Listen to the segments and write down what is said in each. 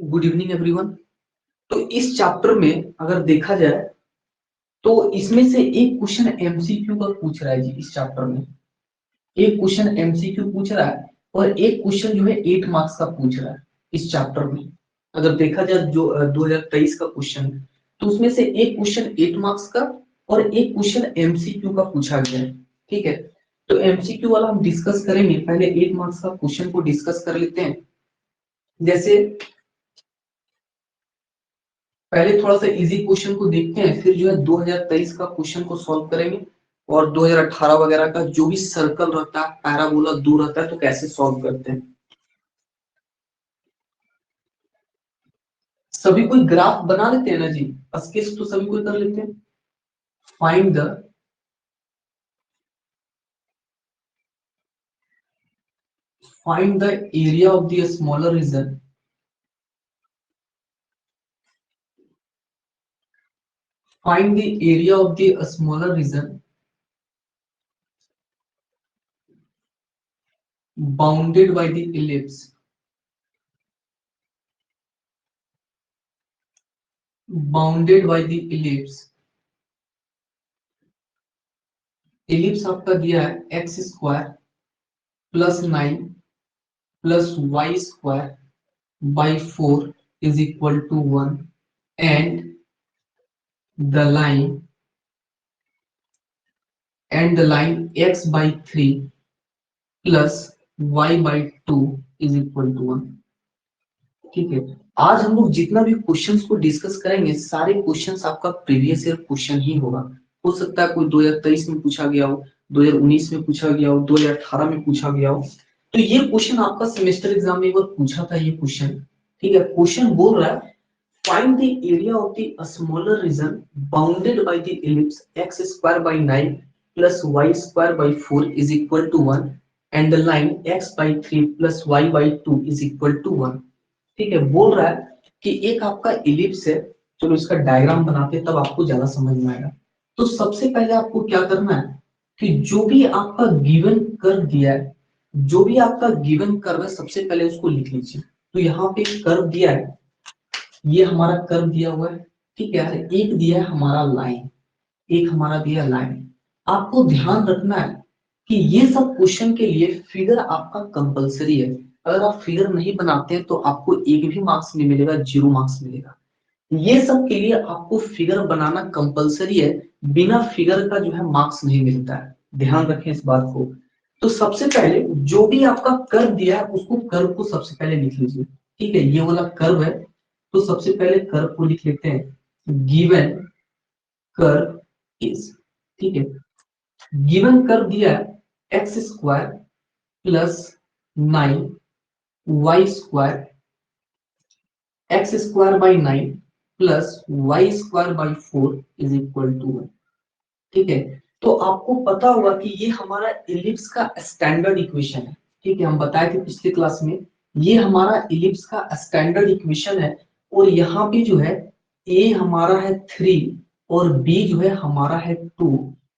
Good evening everyone. तो इस chapter में अगर देखा जाए तो इसमें से एक क्वेश्चन एमसीक्यू का पूछ रहा है जी। इस चैप्टर में एक क्वेश्चन एमसीक्यू पूछ रहा है और एक क्वेश्चन जो है 8 मार्क्स का पूछ रहा है इस चैप्टर में। अगर देखा जाए जो 2023 का क्वेश्चन है तो उसमें से एक क्वेश्चन 8 मार्क्स का और एक क्वेश्चन एमसीक्यू का पूछा गया है। ठीक है, तो एमसीक्यू वाला हम डिस्कस करेंगे। पहले 8 मार्क्स का क्वेश्चन को डिस्कस कर लेते हैं। जैसे पहले थोड़ा सा इजी क्वेश्चन को देखते हैं, फिर जो है 2023 का क्वेश्चन को सॉल्व करेंगे और 2018 वगैरह का जो भी सर्कल रहता है, पैराबोला दूर रहता है, तो कैसे सॉल्व करते हैं। सभी कोई ग्राफ बना लेते हैं ना जी, स्केच तो सभी कोई कर लेते हैं। Find the area of the smaller region find the area of the smaller region bounded by the ellipse ellipse आपका दिया है x square plus 9 plus y square by 4 is equal to 1 and the line x by 3 plus y by 2 is equal to 1। ठीक है, आज हम लोग जितना भी क्वेश्चंस को डिस्कस करेंगे सारे क्वेश्चंस आपका प्रीवियस ईयर क्वेश्चन ही होगा। हो सकता है कोई 2023 में पूछा गया हो, 2019 में पूछा गया हो, 2018 में पूछा गया हो। तो ये क्वेश्चन आपका सेमेस्टर एग्जाम में एक बार पूछा था ये क्वेश्चन। ठीक है, क्वेश्चन बोल रहा है find the area of the smaller region bounded by the ellipse x square by 9 plus y square by 4 is equal to 1 and the line x by 3 plus y by 2 is equal to 1। ठीक है, बोल रहा है कि एक आपका ellipse है। चलो इसका डायग्राम बनाते हैं तब आपको ज्यादा समझ में आएगा। तो सबसे पहले आपको क्या करना है कि जो भी आपका गिवन कर्व दिया है, जो भी आपका गिवन कर्व है सबसे पहले उसको लिख लीजिए। तो यहाँ पे कर्व दिया है, ये हमारा कर्व दिया हुआ है। ठीक है, एक दिया है हमारा लाइन, एक हमारा दिया लाइन। आपको ध्यान रखना है कि ये सब क्वेश्चन के लिए फिगर आपका कंपलसरी है। अगर आप फिगर नहीं बनाते हैं तो आपको एक भी मार्क्स नहीं मिलेगा, 0 मार्क्स मिलेगा। ये सब के लिए आपको फिगर बनाना कंपलसरी है, बिना फिगर का जो है मार्क्स नहीं मिलता है। ध्यान रखें इस बात को। तो सबसे पहले जो भी आपका कर्व दिया है उसको कर्व को सबसे पहले लिख लीजिए। ठीक है, ये वाला कर्व है तो सबसे पहले कर्व को लिख लेते हैं। गिवन कर्व इज, ठीक है, गिवन कर्व दिया है x square plus 9 y square, x square by 9 plus y square by 4 is equal to 1। ठीक है, तो आपको पता होगा कि ये हमारा इलिप्स का स्टैंडर्ड इक्वेशन है। ठीक है, हम बताए थे पिछले क्लास में ये हमारा इलिप्स का स्टैंडर्ड इक्वेशन है। और यहाँ पे जो है ए हमारा है 3 और बी जो है हमारा है 2।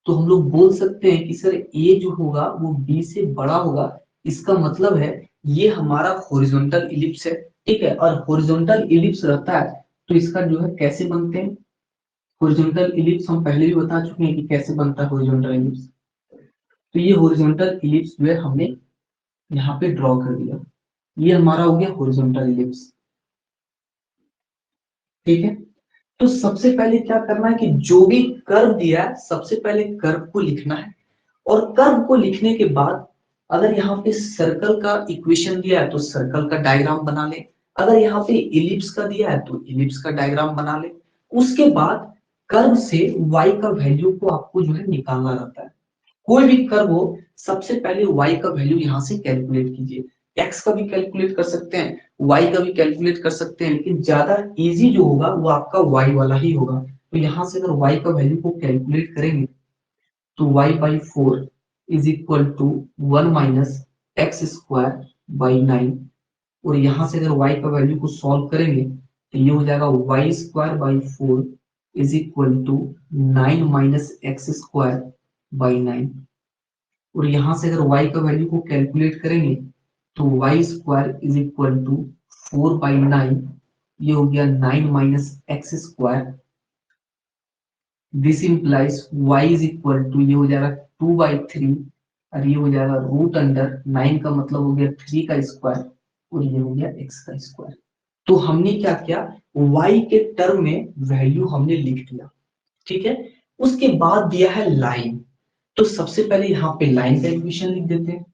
तो हम लोग बोल सकते हैं कि सर ए जो होगा वो बी से बड़ा होगा। इसका मतलब है ये हमारा हॉरिजॉन्टल इलिप्स है। ठीक है, और हॉरिजॉन्टल इलिप्स रहता है तो इसका जो है कैसे बनते हैं हॉरिजॉन्टल इलिप्स, हम पहले भी बता चुके हैं कि कैसे बनता है हॉरिजॉन्टल इलिप्स। तो ये हॉरिजॉन्टल इलिप्स जो है हमने यहाँ पे ड्रॉ कर दिया। ये हमारा हो गया हॉरिजॉन्टल इलिप्स। ठीक है, तो सबसे पहले क्या करना है कि जो भी कर्व दिया है सबसे पहले कर्व को लिखना है। और कर्व को लिखने के बाद अगर यहाँ पे सर्कल का इक्वेशन दिया है तो सर्कल का डायग्राम बना ले। अगर यहाँ पे इलिप्स का दिया है तो इलिप्स का डायग्राम बना ले। उसके बाद कर्व से y का वैल्यू को आपको जो है निकालना रहता है। कोई भी कर्व हो सबसे पहले y का वैल्यू यहाँ से कैलकुलेट कीजिए। x का भी कैलकुलेट कर सकते हैं, y का भी कैलकुलेट कर सकते हैं, लेकिन ज्यादा इजी जो होगा वो आपका y वाला ही होगा। तो यहाँ से अगर y का वैल्यू को कैलकुलेट करेंगे तो y by 4 is equal to 1 minus x square by 9। और यहाँ से अगर y का वैल्यू को सॉल्व करेंगे तो ये हो जाएगा y square by 4 is equal to 9 minus x square by 9। और यहाँ से अगर y का वैल्यू को कैलकुलेट करेंगे तो y square is equal to 4 by 9 ये हो गया 9 minus x square, this implies y is equal to, ये हो जाएगा 2/3 और ये हो जाएगा रूट अंडर 9 का मतलब हो गया 3 का स्क्वायर और ये हो गया x का स्क्वायर। तो हमने क्या किया, y के टर्म में वैल्यू हमने लिख दिया, ठीक है। उसके बाद दिया है लाइन, तो सबसे पहले यहाँ पे लाइन का इक्वेशन लिख देते हैं।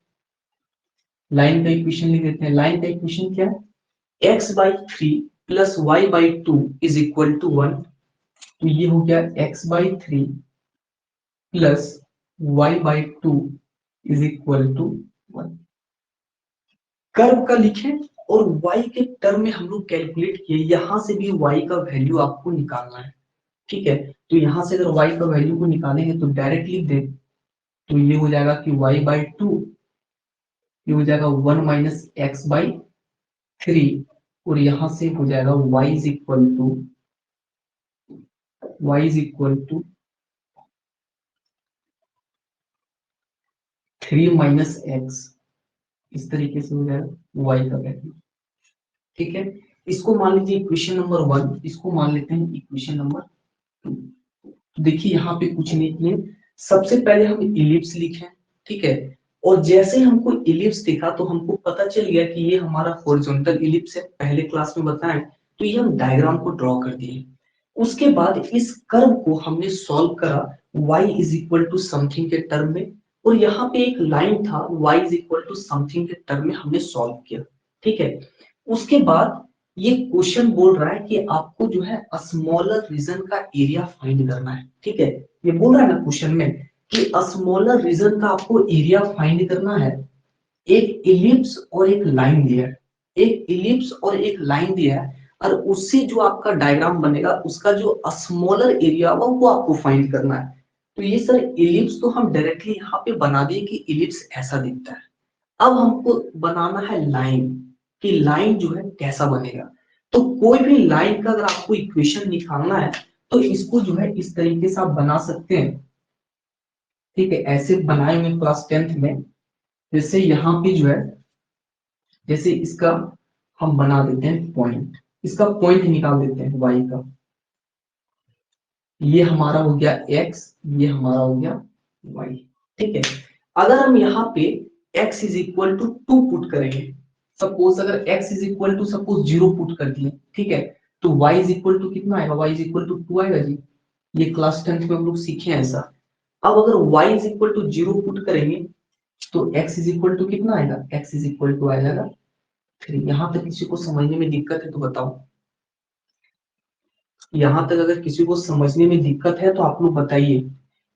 लाइन का इक्वेशन लिख देते हैं। लाइन का इक्वेशन क्या है, x/3 plus y/2 is equal to 1। तो ये हो गया x/3 plus y/2 is equal to 1। Curve का लिखें और y के टर्म में हम लोग कैलकुलेट किए, यहां से भी y का वैल्यू आपको निकालना है, ठीक है। तो यहां से अगर y का वैल्यू को निकालेंगे तो डायरेक्ट लिख दे, तो ये हो जाएगा कि y/2, ये हो जाएगा 1 माइनस x/3 और यहां से हो जाएगा y is equal to 3 minus x, इस तरीके से हो जाएगा y का वैल्यू, ठीक है। इसको मान लीजिए इक्वेशन नंबर 1, इसको मान लेते हैं इक्वेशन नंबर 2। तो देखिए यहाँ पे कुछ नहीं किए, सबसे पहले हम इलिप्स लिखे, ठीक है। और जैसे हमको इलिप्स दिखा तो हमको पता चल गया कि ये हमारा हॉरिजॉन्टल इलिप्स है, पहले क्लास में बताएं। तो ये हम डायग्राम को ड्रॉ कर दिए। उसके बाद इस कर्व को हमने सॉल्व करा y is equal to something के टर्म में, और यहाँ पे एक लाइन था y is equal to something के टर्म में हमने सॉल्व किया, ठीक है। उसके बाद ये क्वेश्चन बोल रहा है कि आपको जो है स्मॉलर रीजन का एरिया फाइंड करना है, ठीक है। ये बोल रहा है ना क्वेश्चन में कि स्मॉलर रीजन का आपको एरिया फाइंड करना है। एक इलिप्स और एक लाइन दिया है, एक इलिप्स और एक लाइन दिया है, और उससे जो आपका डायग्राम बनेगा उसका जो स्मॉलर एरिया होगा वो आपको फाइंड करना है। तो ये सर इलिप्स तो हम डायरेक्टली यहाँ पे बना दिए कि इलिप्स ऐसा दिखता है। अब हमको बनाना है लाइन, कि लाइन जो है कैसा बनेगा। तो कोई भी लाइन का अगर आपको इक्वेशन निकालना है तो इसको जो है इस तरीके से आप बना सकते हैं, ठीक है। ऐसे बनाए हुए क्लास 10th में, जैसे यहाँ पे जो है, जैसे इसका हम बना देते हैं पॉइंट, इसका पॉइंट निकाल देते हैं y का। ये हमारा हो गया x, ये हमारा हो गया y, ठीक है। अगर हम यहाँ पे x is equal to 2 put करेंगे, सपोज अगर x is equal to suppose 0 put कर दिए, ठीक है, तो y इज इक्वल टू कितना आएगा, y इज इक्वल टू 2 आएगा जी। ये क्लास 10th में हम लोग सीखे हैं ऐसा। अब अगर y is equal to 0 put करेंगे तो x इज इक्वल टू कितना आएगा, x इज इक्वल टू आ जाएगा 3। यहाँ तक किसी को समझने में दिक्कत है तो बताओ, यहाँ तक अगर किसी को समझने में दिक्कत है तो आप लोग बताइए।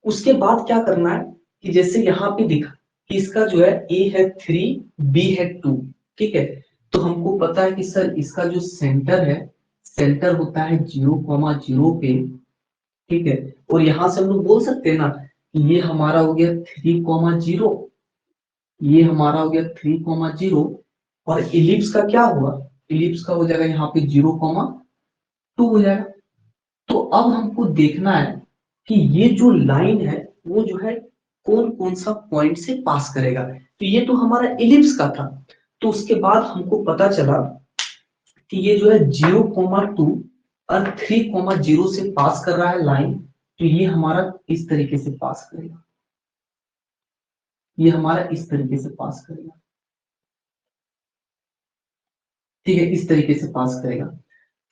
उसके बाद क्या करना है कि जैसे यहाँ पे दिखा कि इसका जो है a है 3, b है 2, ठीक है। तो हमको पता है कि सर इसका जो सेंटर है, सेंटर होता है 0,0 पे, ठीक है। और यहाँ से हम लोग बोल सकते हैं ना कि ये हमारा हो गया 3,0, ये हमारा हो गया 3,0, और इलिप्स का क्या हुआ, इलिप्स का हो जाएगा यहाँ पे 0,2 हो जाएगा। तो अब हमको देखना है कि ये जो लाइन है वो जो है कौन कौन सा पॉइंट से पास करेगा। तो ये तो हमारा इलिप्स का था, तो उसके बाद हमको पता चला कि ये जो है 0,2 और 3,0 से पास कर रहा है लाइन। तो ये हमारा इस तरीके से पास करेगा, ये हमारा इस तरीके से पास करेगा, ठीक है, इस तरीके से पास करेगा।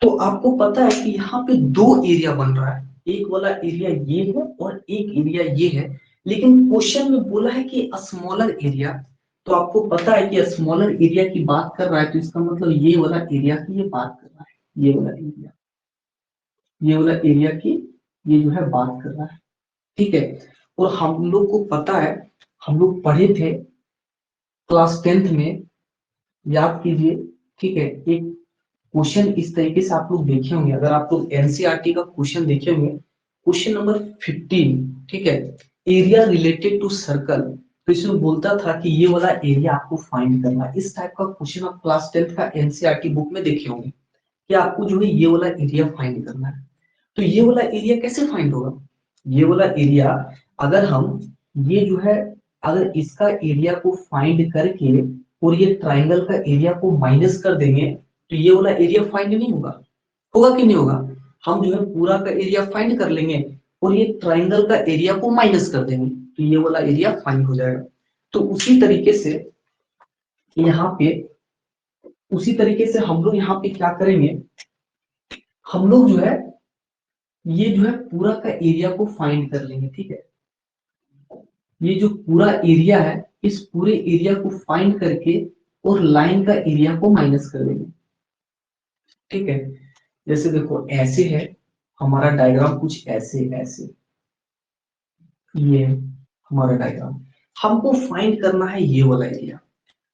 तो आपको पता है कि यहाँ पे दो एरिया बन रहा है, एक वाला एरिया ये है और एक एरिया ये है, लेकिन क्वेश्चन में बोला है कि स्मॉलर एरिया। तो आपको पता है कि स्मॉलर एरिया की बात कर रहा है, तो इसका मतलब ये वाला एरिया की ये बात कर रहा है, ये वाला एरिया, ये वाला एरिया की ये जो है बात कर रहा है, ठीक है। और हम लोग को पता है, हम लोग पढ़े थे क्लास 10th में, याद कीजिए, ठीक है। एक क्वेश्चन इस तरीके से आप लोग देखे होंगे, अगर आप लोग एनसीईआरटी का क्वेश्चन देखे होंगे, क्वेश्चन नंबर 15, ठीक है, एरिया रिलेटेड टू सर्कल। तो इसमें बोलता था कि ये वाला एरिया आपको फाइंड करना है। इस टाइप का क्वेश्चन आप क्लास 10th का एनसीईआरटी बुक में देखे होंगे कि आपको जो है ये वाला एरिया फाइंड करना है। तो ये वाला एरिया कैसे फाइंड होगा, ये वाला एरिया अगर हम ये जो है, अगर इसका एरिया को फाइंड करके और ये ट्राइंगल का एरिया को माइनस कर देंगे तो ये वाला एरिया फाइंड नहीं होगा। होगा कि नहीं होगा? हम जो है पूरा का एरिया फाइंड कर लेंगे और ये ट्राइंगल का एरिया को माइनस कर देंगे, तो ये वाला एरिया फाइंड हो जाएगा। तो उसी तरीके से यहाँ पे हम लोग यहाँ पे क्या करेंगे, हम लोग जो है ये जो है पूरा का एरिया को फाइंड कर लेंगे। ठीक है, ये जो पूरा एरिया है, इस पूरे एरिया को फाइंड करके और लाइन का एरिया को माइनस कर देंगे। ठीक है, जैसे देखो ऐसे है हमारा डायग्राम, कुछ ऐसे ऐसे, ये हमारा डायग्राम, हमको फाइंड करना है ये वाला एरिया।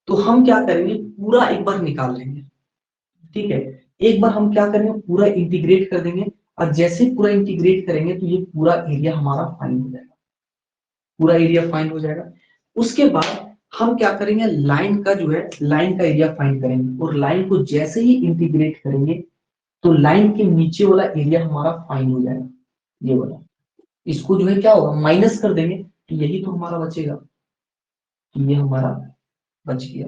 तो हम क्या करेंगे, पूरा एक बार निकाल लेंगे। ठीक है, एक बार हम क्या करेंगे, पूरा इंटीग्रेट कर देंगे, और जैसे पूरा इंटीग्रेट करेंगे तो ये पूरा एरिया हमारा फाइंड हो जाएगा, पूरा एरिया फाइंड हो जाएगा। उसके बाद हम क्या करेंगे, लाइन का जो है लाइन का एरिया फाइंड करेंगे, और लाइन को जैसे ही इंटीग्रेट करेंगे तो लाइन के नीचे वाला एरिया हमारा फाइंड हो जाएगा, ये वाला। इसको जो है क्या होगा, माइनस कर देंगे, तो यही तो हमारा बचेगा, तो ये हमारा बच गया।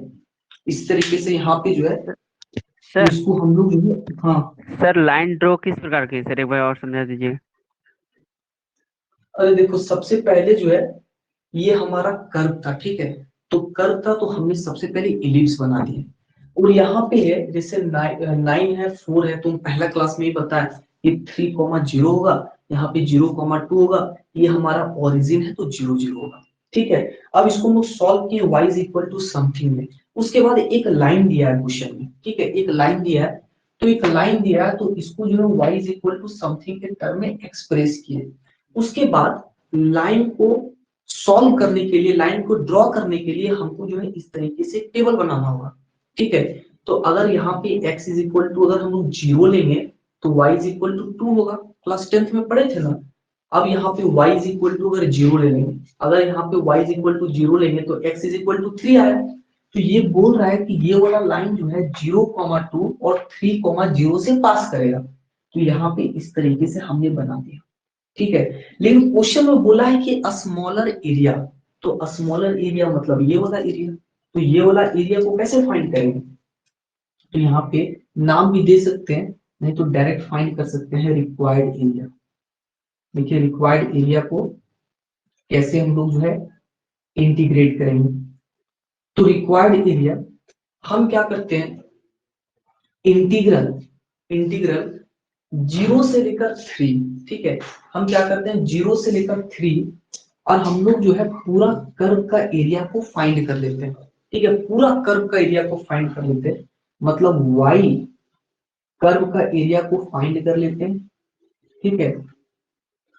इस तरीके से यहाँ पे जो है, तो सर इसको हम लोग जो है, हाँ सर लाइन ड्रॉ किस प्रकार की है सर, एक बार और समझा दीजिए। अरे देखो सबसे पहले जो है ये हमारा कर्व था। ठीक है, तो कर्व था तो हमने सबसे पहले इलिप्स बना दिया, और यहाँ पे है जैसे 9 है 4 है, तुम पहला क्लास में ही बताया, ये 3,0 होगा, यहाँ पे 0,2 होगा, ये हमारा ओरिजिन है तो 0,0 होगा। ठीक है, अब इसको हम लोग सॉल्व किए y is equal to something में, उसके बाद एक लाइन दिया है क्वेश्चन में। ठीक है, एक लाइन दिया है, तो एक लाइन दिया है तो इसको जो है y is equal to something के टर्म में एक्सप्रेस किए। उसके बाद लाइन को सॉल्व करने के लिए, लाइन को ड्रॉ करने के लिए हमको जो है इस तरीके से टेबल बनाना होगा। ठीक है, तो अगर यहाँ पे x इज इक्वल टू अगर हम लोग 0 लेंगे तो y इज इक्वल टू 2 होगा, क्लास 10th में पढ़े थे ना। अब यहाँ पे y इज इक्वल टू अगर 0 ले लेंगे, अगर यहाँ पे y इज इक्वल टू 0 लेंगे तो x इज इक्वल टू 3 आया। तो ये बोल रहा है कि ये वाला लाइन जो है 0,2 और 3,0 से पास करेगा, तो यहाँ पे इस तरीके से हमने बना दिया। ठीक है, लेकिन क्वेश्चन में बोला है कि स्मॉलर एरिया, तो स्मॉलर एरिया मतलब ये वाला एरिया, तो ये वाला एरिया को कैसे फाइंड करेंगे, तो यहाँ पे नाम भी दे सकते हैं, नहीं तो डायरेक्ट फाइंड कर सकते हैं रिक्वायर्ड एरिया। देखिए रिक्वायर्ड एरिया को कैसे हम लोग जो है इंटीग्रेट करेंगे, तो रिक्वायर्ड एरिया हम क्या करते हैं, इंटीग्रल इंटीग्रल 0 से लेकर 3। ठीक है, हम क्या करते हैं 0 से लेकर 3, और हम लोग जो है पूरा कर्व का एरिया को फाइंड कर लेते हैं। ठीक है, पूरा कर्व का एरिया को फाइंड कर लेते हैं, मतलब y कर्व का एरिया को फाइंड कर लेते हैं। ठीक है,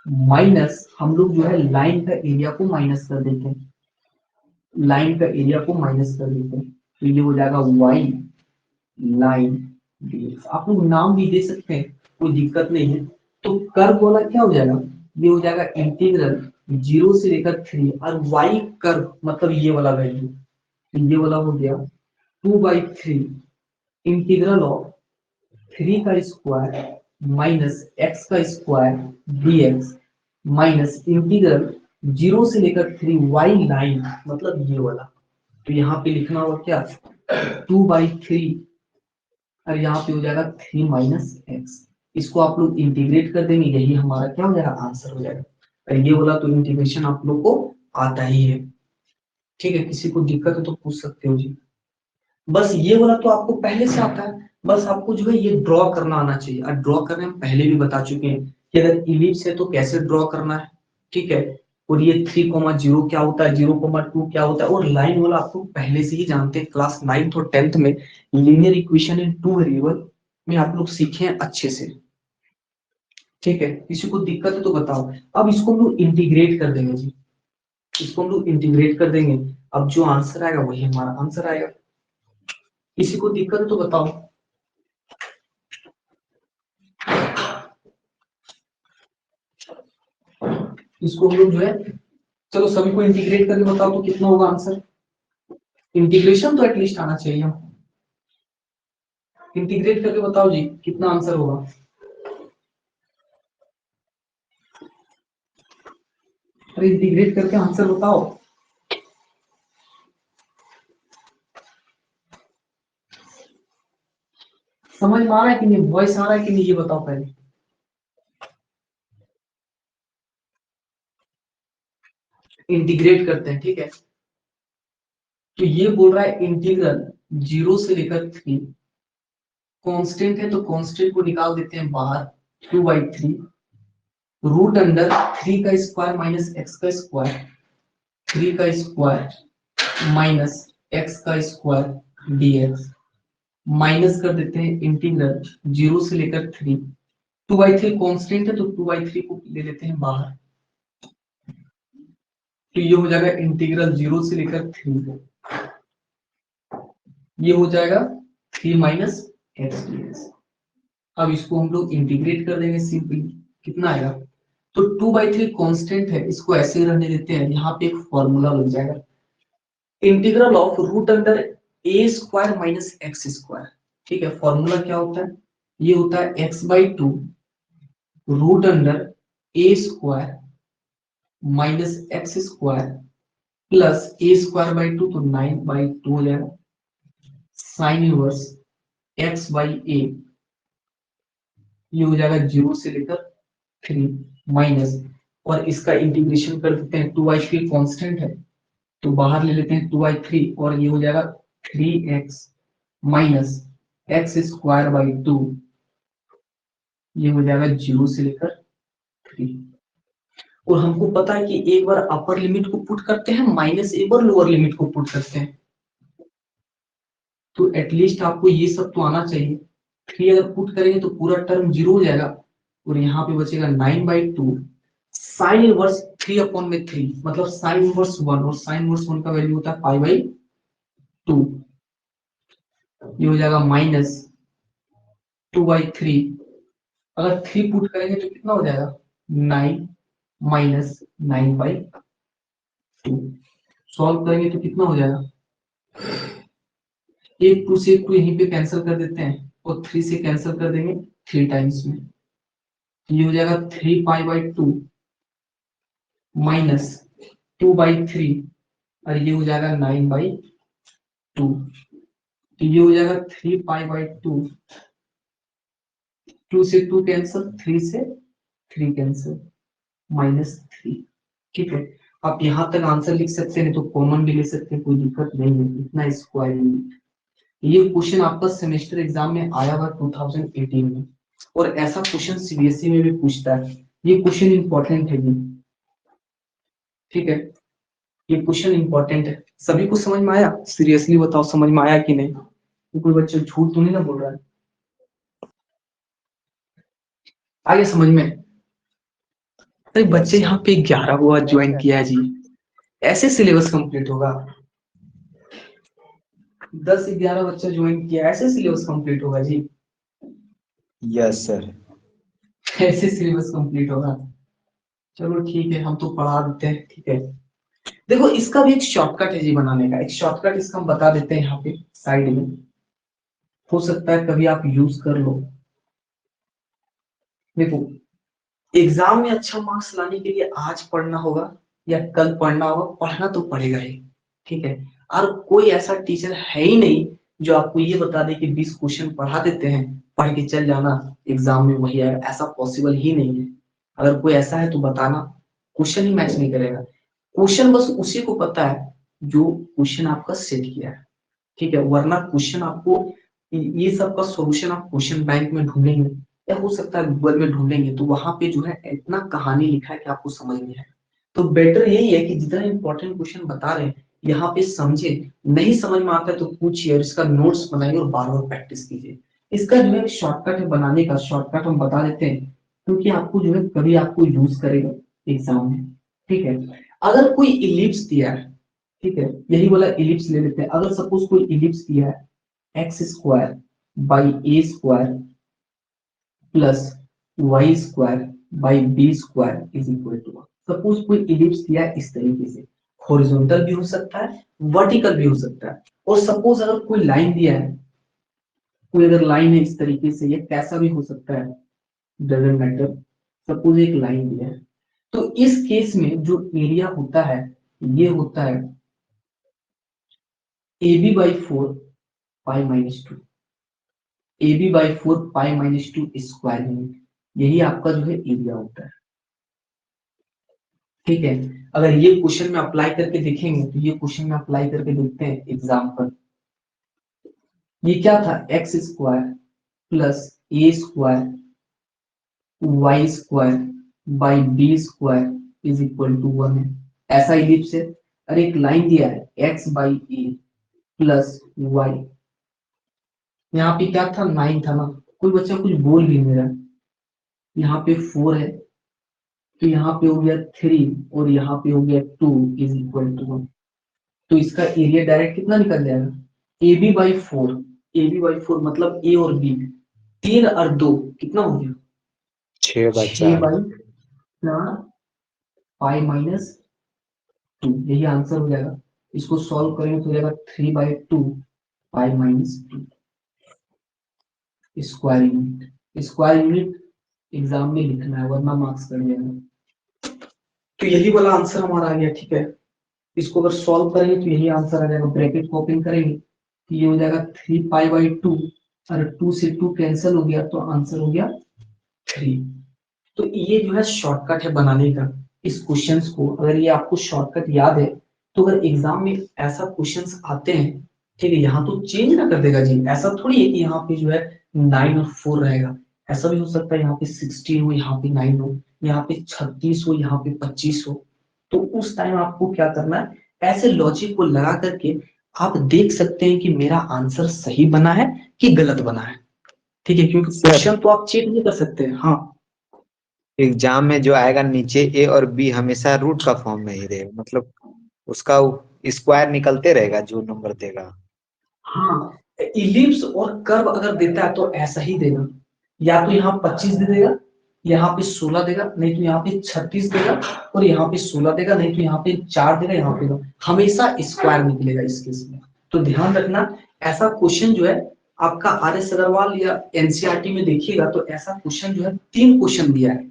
माइनस हम लोग जो है लाइन का एरिया को माइनस कर देते हैं, लाइन का एरिया को माइनस कर देते हैं, तो ये हो जाएगा y लाइन dx। आप लोग नाम भी दे सकते हैं, कोई दिक्कत नहीं है। तो कर्व वाला क्या हो जाएगा, ये हो जाएगा इंटीग्रल 0 से लेकर 3, और y कर्व मतलब ये वाला वैल्यू, ये वाला हो गया 2/3 इंटीग्रल ऑफ 3 का स्क्वायर माइनस x का स्क्वायर dx, माइनस इंटीग्रल 0 से लेकर 3 y लाइन मतलब ये वाला। तो यहाँ पे लिखना होगा क्या, 2/3, और यहाँ पे हो जाएगा 3 माइनस एक्स। इसको आप लोग इंटीग्रेट कर देंगे, यही हमारा क्या हो जाएगा, आंसर हो जाएगा। और ये वाला तो इंटीग्रेशन आप लोग को आता ही है। ठीक है, किसी को दिक्कत है तो पूछ सकते हो जी। बस ये वाला तो आपको पहले से आता है, बस आपको जो है ये ड्रॉ करना आना चाहिए, और ड्रॉ करने में पहले भी बता चुके हैं कि अगर इलिप्स है तो कैसे ड्रॉ करना है। ठीक है, और ये 3,0 क्या होता है, 0,2 क्या होता है, और लाइन वाला आपको पहले से ही जानते हैं, क्लास 9th और 10th में linear equation in two variable में आप लोग सीखे हैं अच्छे से। ठीक है, किसी को दिक्कत है तो बताओ। अब इसको हम लोग इंटीग्रेट कर देंगे जी, इसको हम लोग इंटीग्रेट कर देंगे, अब जो आंसर आएगा वही हमारा आंसर आएगा। किसी को दिक्कत है तो बताओ। इसको हम लोग जो है, चलो सभी को इंटीग्रेट करके बताओ तो कितना होगा आंसर, इंटीग्रेशन तो एटलीस्ट आना चाहिए। इंटीग्रेट करके बताओ जी कितना आंसर होगा। अरे इंटीग्रेट करके आंसर बताओ। समझ में आ रहा है कि नहीं, वॉइस आ रहा है कि नहीं, ये बताओ पहले। इंटीग्रेट करते हैं, ठीक है। तो ये बोल रहा है इंटीग्रल 0 से लेकर 3, कांस्टेंट है तो कांस्टेंट को निकाल देते हैं बाहर, 2/3 रूट अंडर 3 का स्क्वायर माइनस एक्स का स्क्वायर, 3 का स्क्वायर माइनस एक्स का स्क्वायर dx, माइनस कर देते हैं इंटीग्रल 0 से लेकर 3, 2/3 कांस्टेंट है तो 2/3 को ले लेते हैं बाहर, तो ये हो जाएगा इंटीग्रल 0 से लेकर 3, ये हो जाएगा 3 माइनस एक्स dx। अब इसको हम लोग इंटीग्रेट कर देंगे सिंपली, कितना आएगा, तो 2/3 कांस्टेंट है, इसको ऐसे ही रहने देते हैं, यहाँ पे एक फॉर्मूला लग जाएगा, integral of root under a square minus x square, ठीक है। फॉर्मूला क्या होता है, ये होता है x/2 root under a square minus x square plus a square by 2, तो 9/2 हो जाएगा, sine inverse x by a, ये हो जाएगा 0 से लेकर 3 माइनस, और इसका इंटीग्रेशन कर देते हैं, 2/3 कांस्टेंट है तो बाहर ले लेते हैं 2/3, और ये हो जाएगा 3x minus x square by 2, ये हो जाएगा 0 से लेकर 3। और हमको पता है कि एक बार अपर लिमिट को पुट करते हैं माइनस, एक बार लोअर लिमिट को पुट करते हैं, तो एटलीस्ट आपको ये सब तो आना चाहिए। 3 अगर पुट करेंगे तो पूरा टर्म 0 हो जाएगा, और यहाँ पे बचेगा 9/2 साइन इनवर्स 3/3, मतलब साइन इनवर्स 1, और साइन इनवर्स 1 का वैल्यू होता है π/2, ये हो जाएगा माइनस 2/3, अगर 3 पुट करेंगे तो कितना हो जाएगा, 9 माइनस 9/2, सॉल्व करेंगे तो कितना हो जाएगा, एक 2 से एक 2 यहीं पे कैंसिल कर देते हैं, और 3 से कैंसिल कर देंगे 3 टाइम्स में, ये हो जाएगा 3π/2 माइनस 2/3, और ये हो जाएगा 9/2, तो ये हो जाएगा 3π/2, 2 से 2 कैंसिल, 3 से 3 कैंसिल, -3, ठीक है। आप यहाँ तक आंसर लिख सकते हैं, तो कॉमन भी ले सकते हैं, कोई दिक्कत नहीं है, इतना स्क्वायर यूनिट। ये क्वेश्चन आपका सेमेस्टर एग्जाम में आया हुआ 2018 में, और ऐसा क्वेश्चन सीबीएसई में भी पूछता है, ये क्वेश्चन इंपॉर्टेंट है ये, ठीक है। ये क्वेश्चन इंपॉर्टेंट है, सभी को समझ में आया, सीरियसली बताओ समझ में आया कि नहीं, कोई बच्चा झूठ तो नहीं ना बोल रहा है, आगे समझ में। अरे बच्चे यहाँ पे 11वां ज्वाइन किया है जी, ऐसे सिलेबस कंप्लीट होगा, 10-11 बच्चा ज्वाइन किया, ऐसे सिलेबस कंप्लीट होगा जी, यस सर। ऐसे सिलेबस कंप्लीट होगा। चलो ठीक है, हम तो पढ़ा देते हैं, ठीक है। देखो इसका भी एक शॉर्टकट है जी बनाने का, एक शॉर्टकट इसका हम बता देते हैं यहाँ पे साइड में, हो सकता है कभी आप यूज कर लो। देखो एग्जाम में अच्छा मार्क्स लाने के लिए आज पढ़ना होगा या कल पढ़ना होगा, पढ़ना तो पड़ेगा ही, ठीक है। और कोई ऐसा टीचर है ही नहीं जो आपको ये बता दे कि 20 क्वेश्चन पढ़ा देते हैं, पढ़ के चल जाना, एग्जाम में वही आएगा, ऐसा पॉसिबल ही नहीं है। अगर कोई ऐसा है तो बताना, क्वेश्चन ही मैच नहीं करेगा, क्वेश्चन बस उसी को पता है जो क्वेश्चन आपका सेट किया है, ठीक है। वरना क्वेश्चन आपको, ये सब का सॉल्यूशन आप क्वेश्चन बैंक में ढूंढेंगे, या हो सकता है गूगल में ढूंढेंगे, तो वहां पे जो है इतना कहानी लिखा है कि आपको समझ नहीं आए। तो बेटर यही है कि जितना इंपॉर्टेंट क्वेश्चन बता रहे हैं यहाँ पे समझे, नहीं समझ में आता है तो पूछिए, और इसका नोट्स बनाइए और बार बार प्रैक्टिस कीजिए। इसका जो है शॉर्टकट है बनाने का, शॉर्टकट हम बता देते हैं, क्योंकि आपको जो है कभी आपको यूज करेगा एग्जाम में, ठीक है। अगर कोई इलिप्स दिया है, ठीक है, यही वाला इलिप्स ले लेते हैं, अगर सपोज कोई इलिप्स दिया है x square by a square plus y square by b square is equal to 1, suppose कोई इलिप्स दिया है इस तरीके से, हॉरिजॉन्टल भी हो सकता है, वर्टिकल भी हो सकता है, और सपोज अगर कोई लाइन दिया है, कोई अगर लाइन है इस तरीके से, ये कैसा भी हो सकता है, डजंट मैटर, सपोज एक लाइन दिया है, तो इस केस में जो एरिया होता है ये होता है AB/4 π-2, AB by 4 pi minus 2 square unit, यही आपका जो है एरिया होता है। ठीक है, अगर ये क्वेश्चन में अप्लाई करके देखेंगे तो ये क्वेश्चन में अप्लाई करके देखते हैं एग्जाम्पल। ये क्या था, x square plus a square y square by b square is equal to 1 है, ऐसा इलिप्स है। और एक लाइन दिया है x by a plus y, यहाँ पे क्या था 9 था ना, कोई बच्चा कुछ बोल भी नहीं रहा, यहाँ पे 4 है तो यहाँ पे हो गया 3 और यहाँ पे हो गया 2 इज इक्वल टू 1, तो इसका एरिया डायरेक्ट कितना निकल जाएगा, a b by 4, a b by 4 मतलब ए और बी, 3 और 2 कितना हो गया 6 बाई 4 पाई माइनस 2, यही आंसर हो जाएगा। इसको सॉल्व करेंगे तो हो जाएगा 3 by 2 pi minus 2 square unit. Square unit exam में लिखना है वरना मार्क्स कट जाएगा। तो यही वाला आंसर हमारा आ गया। ठीक है, इसको अगर सॉल्व करेंगे तो यही आंसर आ जाएगा, ब्रैकेट को ओपन करेंगे तो ये हो जाएगा 3 पाई बाई 2 और 2 से 2 कैंसिल हो गया तो आंसर हो गया 3। तो ये जो है शॉर्टकट है बनाने का इस क्वेश्चंस को। अगर ये आपको शॉर्टकट याद है तो अगर एग्जाम में ऐसा क्वेश्चंस आते हैं, ठीक है, यहाँ तो चेंज ना कर देगा जी, ऐसा थोड़ी है कि यहाँ पे जो है 9 और 4 रहेगा, ऐसा भी हो सकता है यहाँ पे 16 हो, यहाँ पे 9 हो, यहाँ पे 36 हो, यहाँ पे 25 हो। तो उस टाइम आपको क्या करना है, ऐसे लॉजिक को लगा करके आप देख सकते हैं कि मेरा आंसर सही बना है कि गलत बना है। ठीक है, क्योंकि क्वेश्चन तो आप चेक नहीं कर सकते हैं। हाँ, एग्जाम में जो आएगा नीचे ए और बी हमेशा रूट का फॉर्म में ही रहेगा, मतलब उसका स्क्वायर निकलते रहेगा जो नंबर देगा। हाँ, इलिप्स और कर्व अगर देता है तो ऐसा ही देगा, या तो यहाँ 25 दे देगा, यहाँ पे 16 देगा, नहीं तो यहाँ पे 36 देगा, और यहाँ पे 16 देगा, नहीं तो यहाँ पे 4 देगा, यहाँ पे हमेशा स्क्वायर निकलेगा इस केस में। तो ध्यान रखना, ऐसा क्वेश्चन जो है आपका RS अग्रवाल या NCERT में देखिएगा तो ऐसा क्वेश्चन जो है 3 क्वेश्चन दिया है।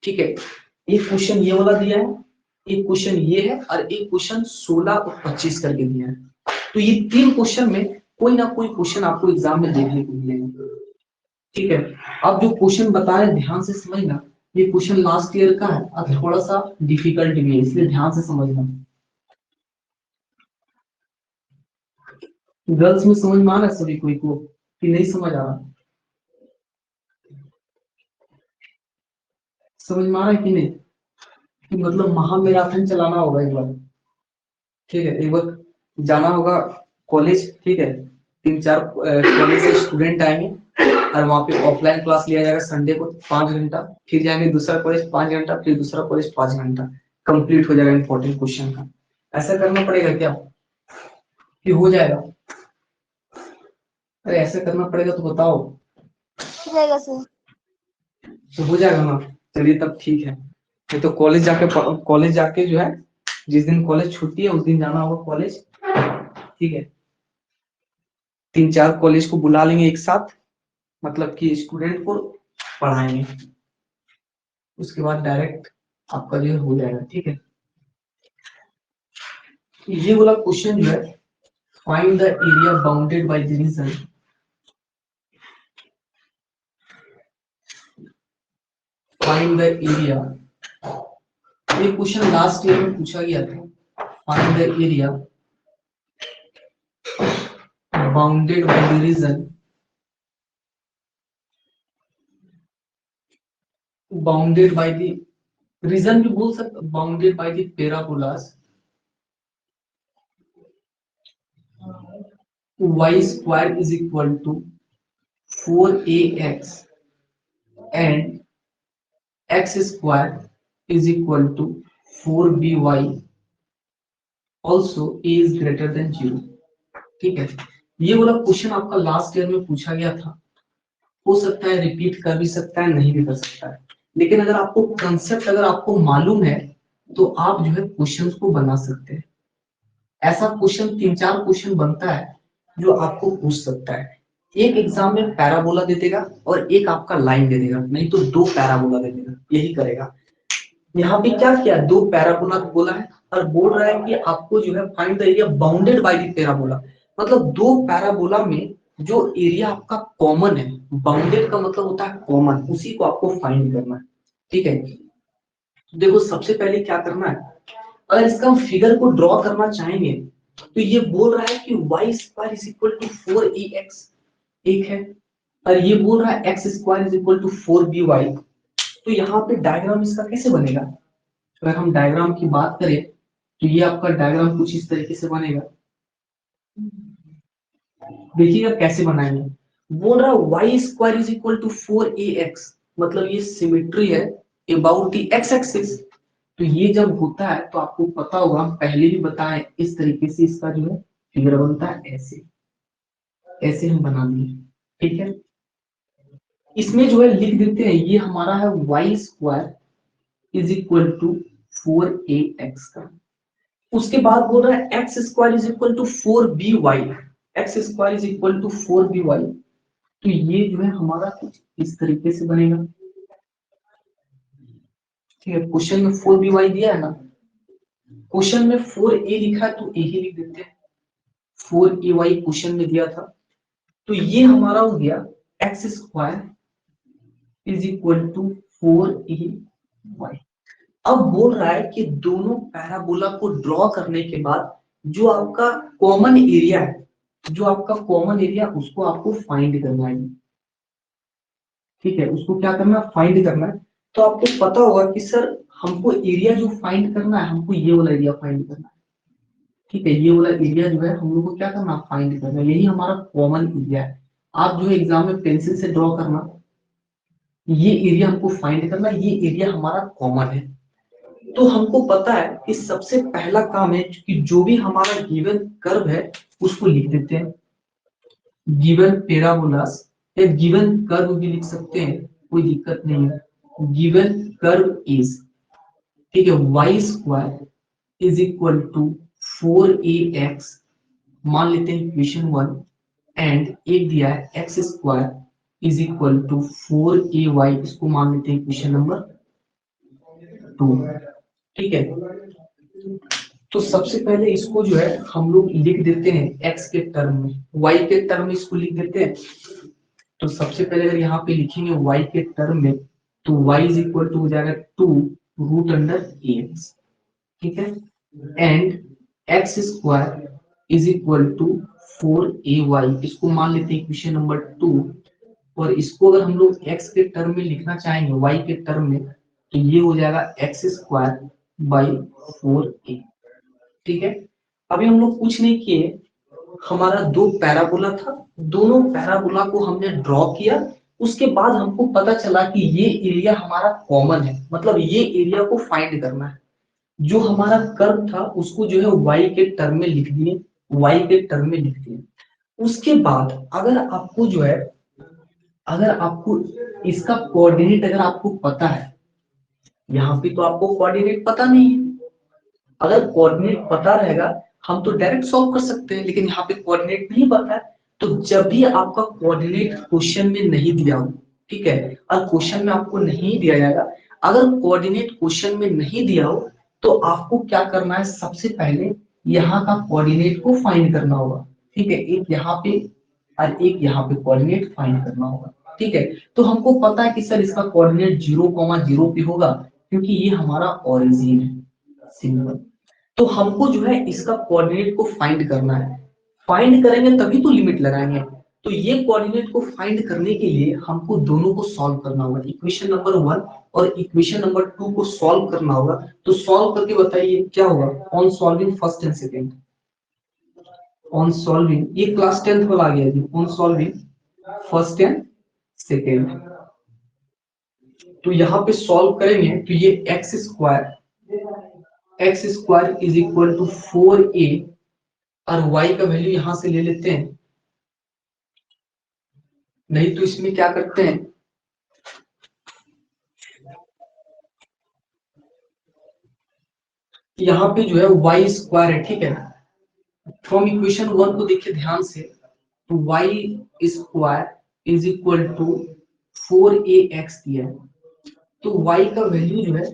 ठीक है, एक क्वेश्चन ये वाला दिया है, एक क्वेश्चन ये है, और एक क्वेश्चन 16 और 25 करके दिया है। तो ये 3 क्वेश्चन में कोई ना कोई क्वेश्चन आपको एग्जाम में देखने को मिलेगा। ठीक है, अब जो क्वेश्चन बता रहे ध्यान से समझना, ये क्वेश्चन लास्ट ईयर का है और थोड़ा सा डिफिकल्ट भी है, इसलिए ध्यान से समझना। गर्ल्स में समझ में आ रहा है सभी कोई को कि नहीं समझ आ रहा, समझ में आ रहा है कि नहीं, कि मतलब महामैराथन चलाना होगा एक बार। ठीक है, एक बार जाना होगा कॉलेज। ठीक है, 3-4 कॉलेज से स्टूडेंट आएंगे और वहाँ पे ऑफलाइन क्लास लिया जाएगा संडे को 5 घंटा, फिर जाएंगे दूसरा कॉलेज 5 घंटा, फिर दूसरा कॉलेज 5 घंटा, कंप्लीट हो जाएगा इंपॉर्टेंट क्वेश्चन का। ऐसा करना पड़ेगा क्या कि हो जाएगा? अरे ऐसा करना पड़ेगा तो बताओ। हो जाएगा सर। तो हो जाएगा ना, चलिए तब ठीक है। ये तो कॉलेज जाके जो है, जिस दिन कॉलेज छुट्टी है उस दिन जाना होगा कॉलेज। ठीक है, 3-4 कॉलेज को बुला लेंगे एक साथ, मतलब कि स्टूडेंट को पढ़ाएंगे, उसके बाद डायरेक्ट आपका जो हो जाएगा। ठीक है, ये वाला क्वेश्चन जो है, find the area bounded by the region, find the area, ये क्वेश्चन लास्ट ईयर में पूछा गया था। Find the area bounded by the region, bounded by the region भी बोल सकते, bounded by the parabolas y square is equal to 4ax and x square is equal to 4by, also a is greater than 0। ठीक है, ये वाला question आपका last year में पूछा गया था, हो सकता है रिपीट कर भी सकता है, नहीं भी कर सकता है, लेकिन अगर आपको कंसेप्ट अगर आपको मालूम है तो आप जो है क्वेश्चंस को बना सकते हैं। ऐसा क्वेश्चन 3-4 क्वेश्चन बनता है जो आपको पूछ सकता है। एक एग्जाम में पैराबोला दे देगा और एक आपका लाइन दे देगा, नहीं तो 2 पैराबोला दे देगा, यही करेगा। यहाँ पे क्या किया, 2 पैराबोला बोला है और बोल रहा है कि आपको जो है find the area bounded by the parabola, मतलब 2 पैराबोला में जो एरिया आपका कॉमन है, बाउंडेड का मतलब होता है कॉमन, उसी को आपको फाइंड करना है। ठीक है, देखो सबसे पहले क्या करना है, अगर इसका हम फिगर को ड्रॉ करना चाहेंगे तो ये बोल रहा है कि y square is equal to 4ax, एक है, और ये बोल रहा है x square is equal to 4by। तो यहाँ पे डायग्राम इसका कैसे बनेगा, अगर हम डायग्राम की बात करें तो ये आपका डायग्राम कुछ इस तरीके से बनेगा। देखिएगा कैसे बनाएंगे, बोल रहा है y square is equal to 4ax, मतलब ये सिमेट्री है अबाउट द x एक्सिस। तो ये जब होता है तो आपको पता होगा, हम पहले भी बताए, इस तरीके से इसका जो है फिगर बनता है, ऐसे ऐसे हम बना दिए। ठीक है, इसमें जो है लिख देते हैं, ये हमारा है y square is equal to 4ax का। उसके बाद बोल रहा है x square is equal to 4by, x square is equal to 4by। तो ये जो है हमारा कुछ इस तरीके से बनेगा। ठीक है, क्वेश्चन में 4by दिया है ना, क्वेश्चन में 4a लिखा है तो a ही लिख देते हैं, 4ay क्वेश्चन में दिया था। तो ये हमारा हो गया x square is equal to 4ay। अब बोल रहा है कि दोनों पैराबोला को ड्रॉ करने के बाद जो आपका कॉमन एरिया है, जो आपका कॉमन एरिया, उसको आपको फाइंड करना है। ठीक है, उसको क्या करना है, फाइंड करना है। तो आपको पता होगा कि सर हमको एरिया जो फाइंड करना है, हमको ये वाला एरिया फाइंड करना है। ठीक है, ये वाला एरिया जो है हम लोग को क्या करना, फाइंड करना है, यही हमारा कॉमन एरिया है। आप जो है एग्जाम में पेंसिल से ड्रॉ करना, ये एरिया हमको फाइंड करना, ये एरिया हमारा कॉमन है। तो हमको पता है कि सबसे पहला काम है कि जो भी हमारा गिवन कर्व है उसको लिख देते हैं, गिवन पैराबोलास या गिवन कर्व भी लिख सकते हैं, कोई दिक्कत नहीं है। गिवन कर्व इज, ठीक है, y square is equal to 4ax, मान लेते हैं इक्वेशन 1, एंड एक दिया है x square is equal to 4ay, इसको मान लेते हैं इक्वेशन नंबर 2। ठीक है, तो सबसे पहले इसको जो है हम लोग लिख देते हैं x के टर्म में, y के टर्म में इसको लिख देते हैं। तो सबसे पहले अगर यहाँ पे लिखेंगे y के टर्म में, तो y इज इक्वल टू हो जाएगा 2 रूट अंडर ax। ठीक है, and x square is equal to 4ay, इसको मान लेते हैं इक्वेशन नंबर 2। और इसको अगर हम लोग x के टर्म में लिखना चाहेंगे, y के टर्म में, तो ये हो जाएगा x स्क्वायर बाई 4a। ठीक है, अभी हम लोग कुछ नहीं किए, हमारा दो पैराबोला था, दोनों पैराबोला को हमने ड्रॉ किया। उसके बाद हमको पता चला कि ये एरिया हमारा कॉमन है, मतलब ये एरिया को फाइंड करना है। जो हमारा कर्व था उसको जो है y के टर्म में लिख दिए, y के टर्म में लिख दिए। उसके बाद अगर आपको जो है, अगर आपको इसका कोऑर्डिनेट अगर आपको पता है, यहाँ पे तो आपको कोऑर्डिनेट पता नहीं है, अगर कोऑर्डिनेट पता रहेगा हम तो डायरेक्ट सॉल्व कर सकते हैं, लेकिन यहाँ पे कोऑर्डिनेट नहीं पता है। तो जब भी आपका कोऑर्डिनेट क्वेश्चन में नहीं दिया हो, ठीक है, और क्वेश्चन में आपको नहीं दिया जाएगा, अगर कोऑर्डिनेट क्वेश्चन में नहीं दिया हो तो आपको क्या करना है, सबसे पहले यहाँ का कोऑर्डिनेट को फाइंड करना होगा। ठीक है, एक यहाँ पे और एक यहाँ पे कोऑर्डिनेट फाइंड करना होगा। ठीक है, तो हमको पता है कि सर इसका कोऑर्डिनेट 0,0 पे होगा, क्योंकि ये हमारा ओरिजिन है, सिंपल। तो हमको जो है इसका कोऑर्डिनेट को फाइंड करना है, फाइंड करेंगे तभी तो लिमिट लगाएंगे। तो ये कोऑर्डिनेट को फाइंड करने के लिए हमको दोनों को सॉल्व करना होगा, इक्वेशन नंबर 1 और इक्वेशन नंबर 2 को सॉल्व करना होगा। तो सॉल्व करके बताइए क्या होगा, on solving first and second, on solving, ये क्लास 10th वाला आ गया जी, on solving first and second. तो यहाँ पे सॉल्व करेंगे तो ये x square is equal to 4a, और y का वैल्यू यहां से ले लेते हैं, नहीं तो इसमें क्या करते हैं, यहाँ पे जो है y स्क्वायर है, ठीक है। फ्रॉम इक्वेशन 1 को देखिए ध्यान से, तो y square is equal to 4ax दिया है। तो y का वैल्यू जो है,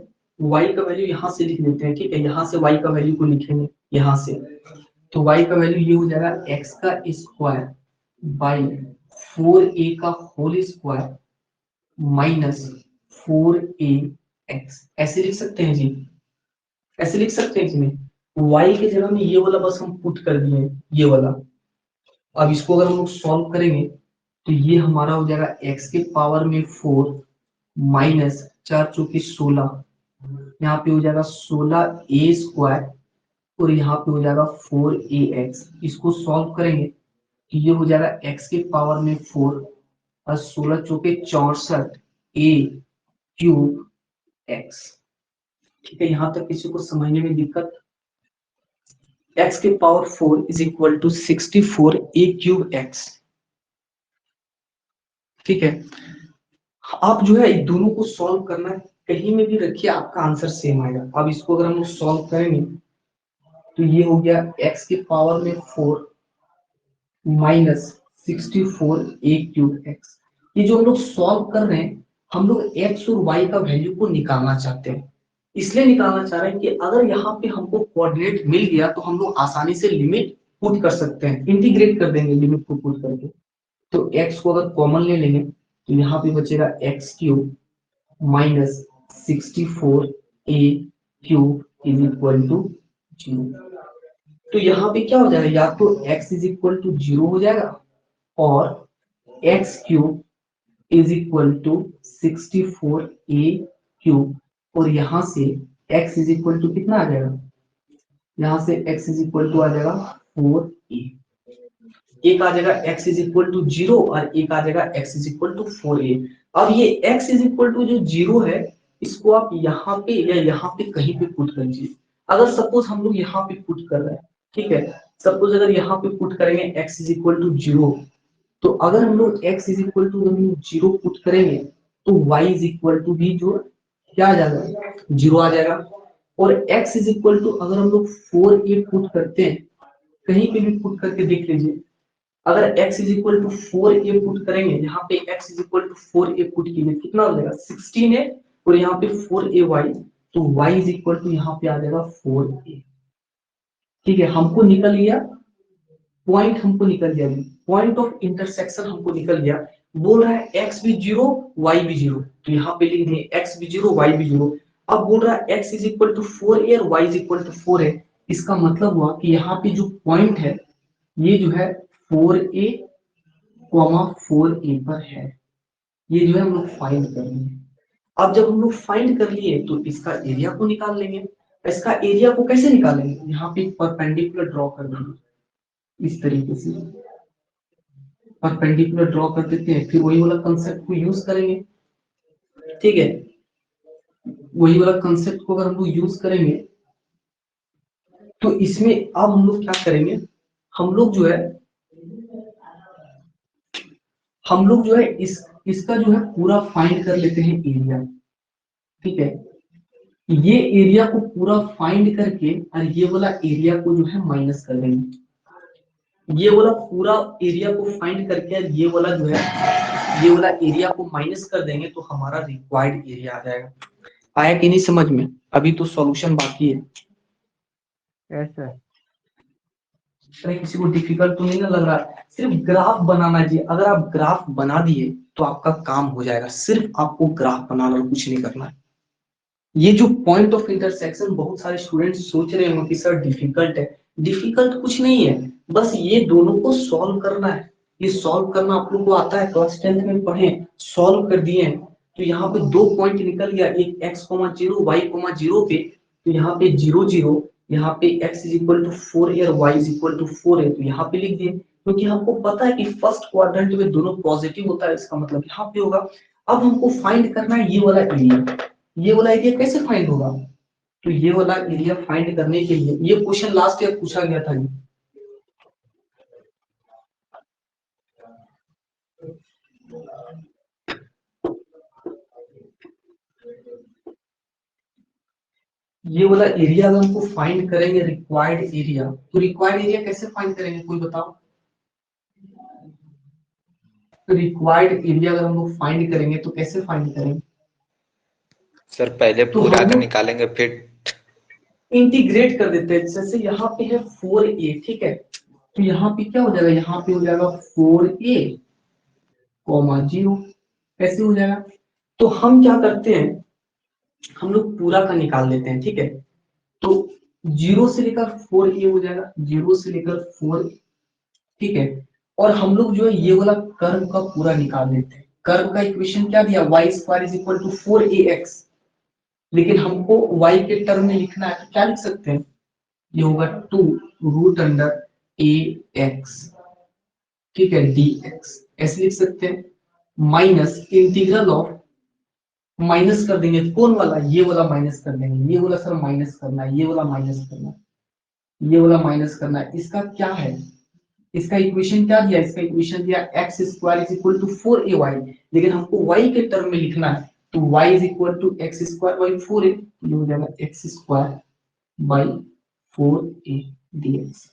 y का वैल्यू यहां से लिख देते हैं, ठीक है, यहां से y का वैल्यू को लिखेंगे यहाँ से। तो y का वैल्यू ये हो जाएगा x का स्क्वायर बाई 4a का होल स्क्वायर माइनस 4ax, ऐसे लिख सकते हैं जी, ऐसे लिख सकते हैं इसमें y के जगह में ये वाला बस हम पुट कर दिए, ये वाला। अब इसको अगर हम लोग सॉल्व करेंगे तो ये हमारा हो जाएगा x के पावर में 4 माइनस 4 चौके 16, यहाँ पे हो जाएगा 16a स्क्वायर और यहाँ पे हो जाएगा 4ax। इसको सॉल्व करेंगे तो ये हो जाएगा x के पावर में 4 और 16 चौके 64 a क्यूब x। ठीक है, यहाँ तक किसी को समझने में दिक्कत? x के power 4 is equal to 64 a cube x। ठीक है, आप जो है दोनों को सॉल्व करना है, कहीं में भी रखिए आपका आंसर सेम आएगा। अब इसको अगर हम लोग सॉल्व करेंगे तो ये हो गया x के पावर में 4 माइनस 64 a क्यूब x। ये जो हम लोग सॉल्व कर रहे हैं, हम लोग x और y का वैल्यू को निकालना चाहते हैं, इसलिए निकालना चाह रहे हैं कि अगर यहाँ पे हमको कोऑर्डिनेट मिल गया तो हम लोग आसानी से लिमिट पुट कर सकते हैं, इंटीग्रेट कर देंगे लिमिट को पुट करके। तो x को अगर कॉमन ले लेंगे तो यहाँ पे बचेगा x cube minus 64 a cube is equal to 0। तो यहाँ पे क्या हो जाएगा, या तो x इज इक्वल टू 0 हो जाएगा और x cube is equal to 64 a cube, और यहाँ से x इज इक्वल टू कितना आ जाएगा, यहाँ से x इज इक्वल टू आ जाएगा 4a। एक आ जाएगा x इज इक्वल टू 0 और एक आ जाएगा x is equal to 4a। अब ये x इज इक्वल टू जो 0 है, इसको आप यहाँ पे या यहाँ पे कहीं पे पुट कर दीजिए। अगर सपोज हम लोग यहाँ पे पुट कर रहे हैं, ठीक है, सपोज अगर यहाँ पे पुट करेंगे x इज इक्वल टू 0, तो अगर हम लोग x is equal to 0 put करेंगे तो y इज इक्वल टू भी जो क्या आ जाएगा, 0 आ जाएगा। और x इज इक्वल टू अगर हम लोग 4a पुट करते हैं, कहीं पे भी पुट करके देख लीजिए, अगर x is equal to 4a put करेंगे, यहाँ पे x is equal to 4a put कीजिए, कितना हो जाएगा 16a, और यहाँ पे 4ay, तो y इज इक्वल टू यहाँ पे आ जाएगा 4a। ठीक है, हमको निकल गया पॉइंट, हमको निकल गया पॉइंट ऑफ इंटरसेक्शन, हमको निकल गया। बोल रहा है x भी 0 y भी 0, तो यहाँ पे लिख देंगे x भी 0 y भी 0। अब बोल रहा है x is equal to 4a और y is equal to 4a, इसका मतलब हुआ कि यहाँ पे जो पॉइंट है ये जो है 4a, 4a पर है, ये जो है हम लोग फाइंड कर लेंगे। अब जब हम लोग फाइंड कर लिए तो इसका एरिया को निकाल लेंगे। इसका एरिया को कैसे निकालेंगे, यहाँ पे परपेंडिकुलर ड्रॉ कर देंगे, इस तरीके से परपेंडिकुलर ड्रॉ कर देते हैं, फिर वही वाला कंसेप्ट को यूज करेंगे। ठीक है, वही वाला कंसेप्ट को अगर हम लोग यूज करेंगे तो इसमें अब हम लोग क्या करेंगे, हम लोग जो है इसका जो है पूरा फाइंड कर लेते हैं एरिया। ठीक है, ये एरिया को पूरा फाइंड करके और ये वाला एरिया को जो है माइनस कर देंगे। ये वाला पूरा एरिया को फाइंड करके और ये वाला जो है ये वाला एरिया को माइनस कर देंगे तो हमारा रिक्वायर्ड एरिया आ जाएगा। आया कि नहीं समझ में? अभी तो सॉल्यूशन बाकी है। ऐसा अरे किसी को डिफिकल्ट तो नहीं ना लग रहा? सिर्फ ग्राफ बनाना जी, अगर आप ग्राफ बना दिए तो आपका काम हो जाएगा। सिर्फ आपको ग्राफ बनाना और कुछ नहीं करना है। ये जो पॉइंट ऑफ इंटरसेक्शन बहुत सारे स्टूडेंट्स सोच रहे होंगे कि सर डिफिकल्ट है, डिफिकल्ट कुछ नहीं है, बस ये दोनों को सॉल्व करना है। ये सॉल्व करना आप लोग को आता है, क्लास 10th में पढ़े, सॉल्व कर दिए हैं। तो यहाँ पे दो पॉइंट निकल गया, एक x,0 y,0 पे, तो यहाँ पे 0 0, यहाँ पे x is equal to 4a और y is equal to 4a, तो यहाँ पे लिख दिए, क्योंकि हमको पता है कि फर्स्ट क्वाड्रेंट में दोनों पॉजिटिव होता है, इसका मतलब यहाँ पे होगा। अब हमको फाइंड करना है ये वाला एरिया। ये वाला एरिया कैसे फाइंड होगा, तो ये वाला एरिया फाइंड करने के लिए ये क्वेश्चन लास्ट ईयर पूछा गया था। ये वाला एरिया अगर हमको फाइंड करेंगे, रिक्वायर्ड एरिया, तो रिक्वायर्ड एरिया कैसे फाइंड करेंगे, कोई बताओ? तो रिक्वायर्ड एरिया अगर हम लोग फाइंड करेंगे तो कैसे फाइंड करेंगे? सर पहले तो पूरा हम का लोग निकालेंगे फिर इंटीग्रेट कर देते हैं। जैसे यहाँ पे है 4a, ठीक है, तो यहाँ पे क्या हो जाएगा, यहाँ पे हो जाएगा 4a, 0 ऐसे हो जाएगा। तो हम क्या करते हैं, हम लोग पूरा का निकाल लेते हैं, ठीक है। तो 0 से लेकर 4a हो जाएगा, 0 से लेकर 4, ठीक है। और हम लोग जो है ये वाला कर्व का पूरा निकाल लेते हैं। कर्व का इक्वेशन क्या दिया, y² = 4ax, लेकिन हमको y के टर्म में लिखना है, तो क्या लिख सकते हैं, ये होगा 2√ax, ठीक है, dx ऐसे लिख सकते हैं, माइनस इंटीग्रल ऑफ, माइनस कर देंगे कौन वाला, ये वाला माइनस कर देंगे, ये वाला सर माइनस करना है, ये वाला माइनस करना है, ये वाला माइनस करना है। इसका क्या है, इसका इक्वेशन क्या दिया, इसका इक्वेशन दिया x² = 4ay, लेकिन हमको y के टर्म में लिखना है, तो y = x² / 4a, ये हो जाएगा x² / 4a dx।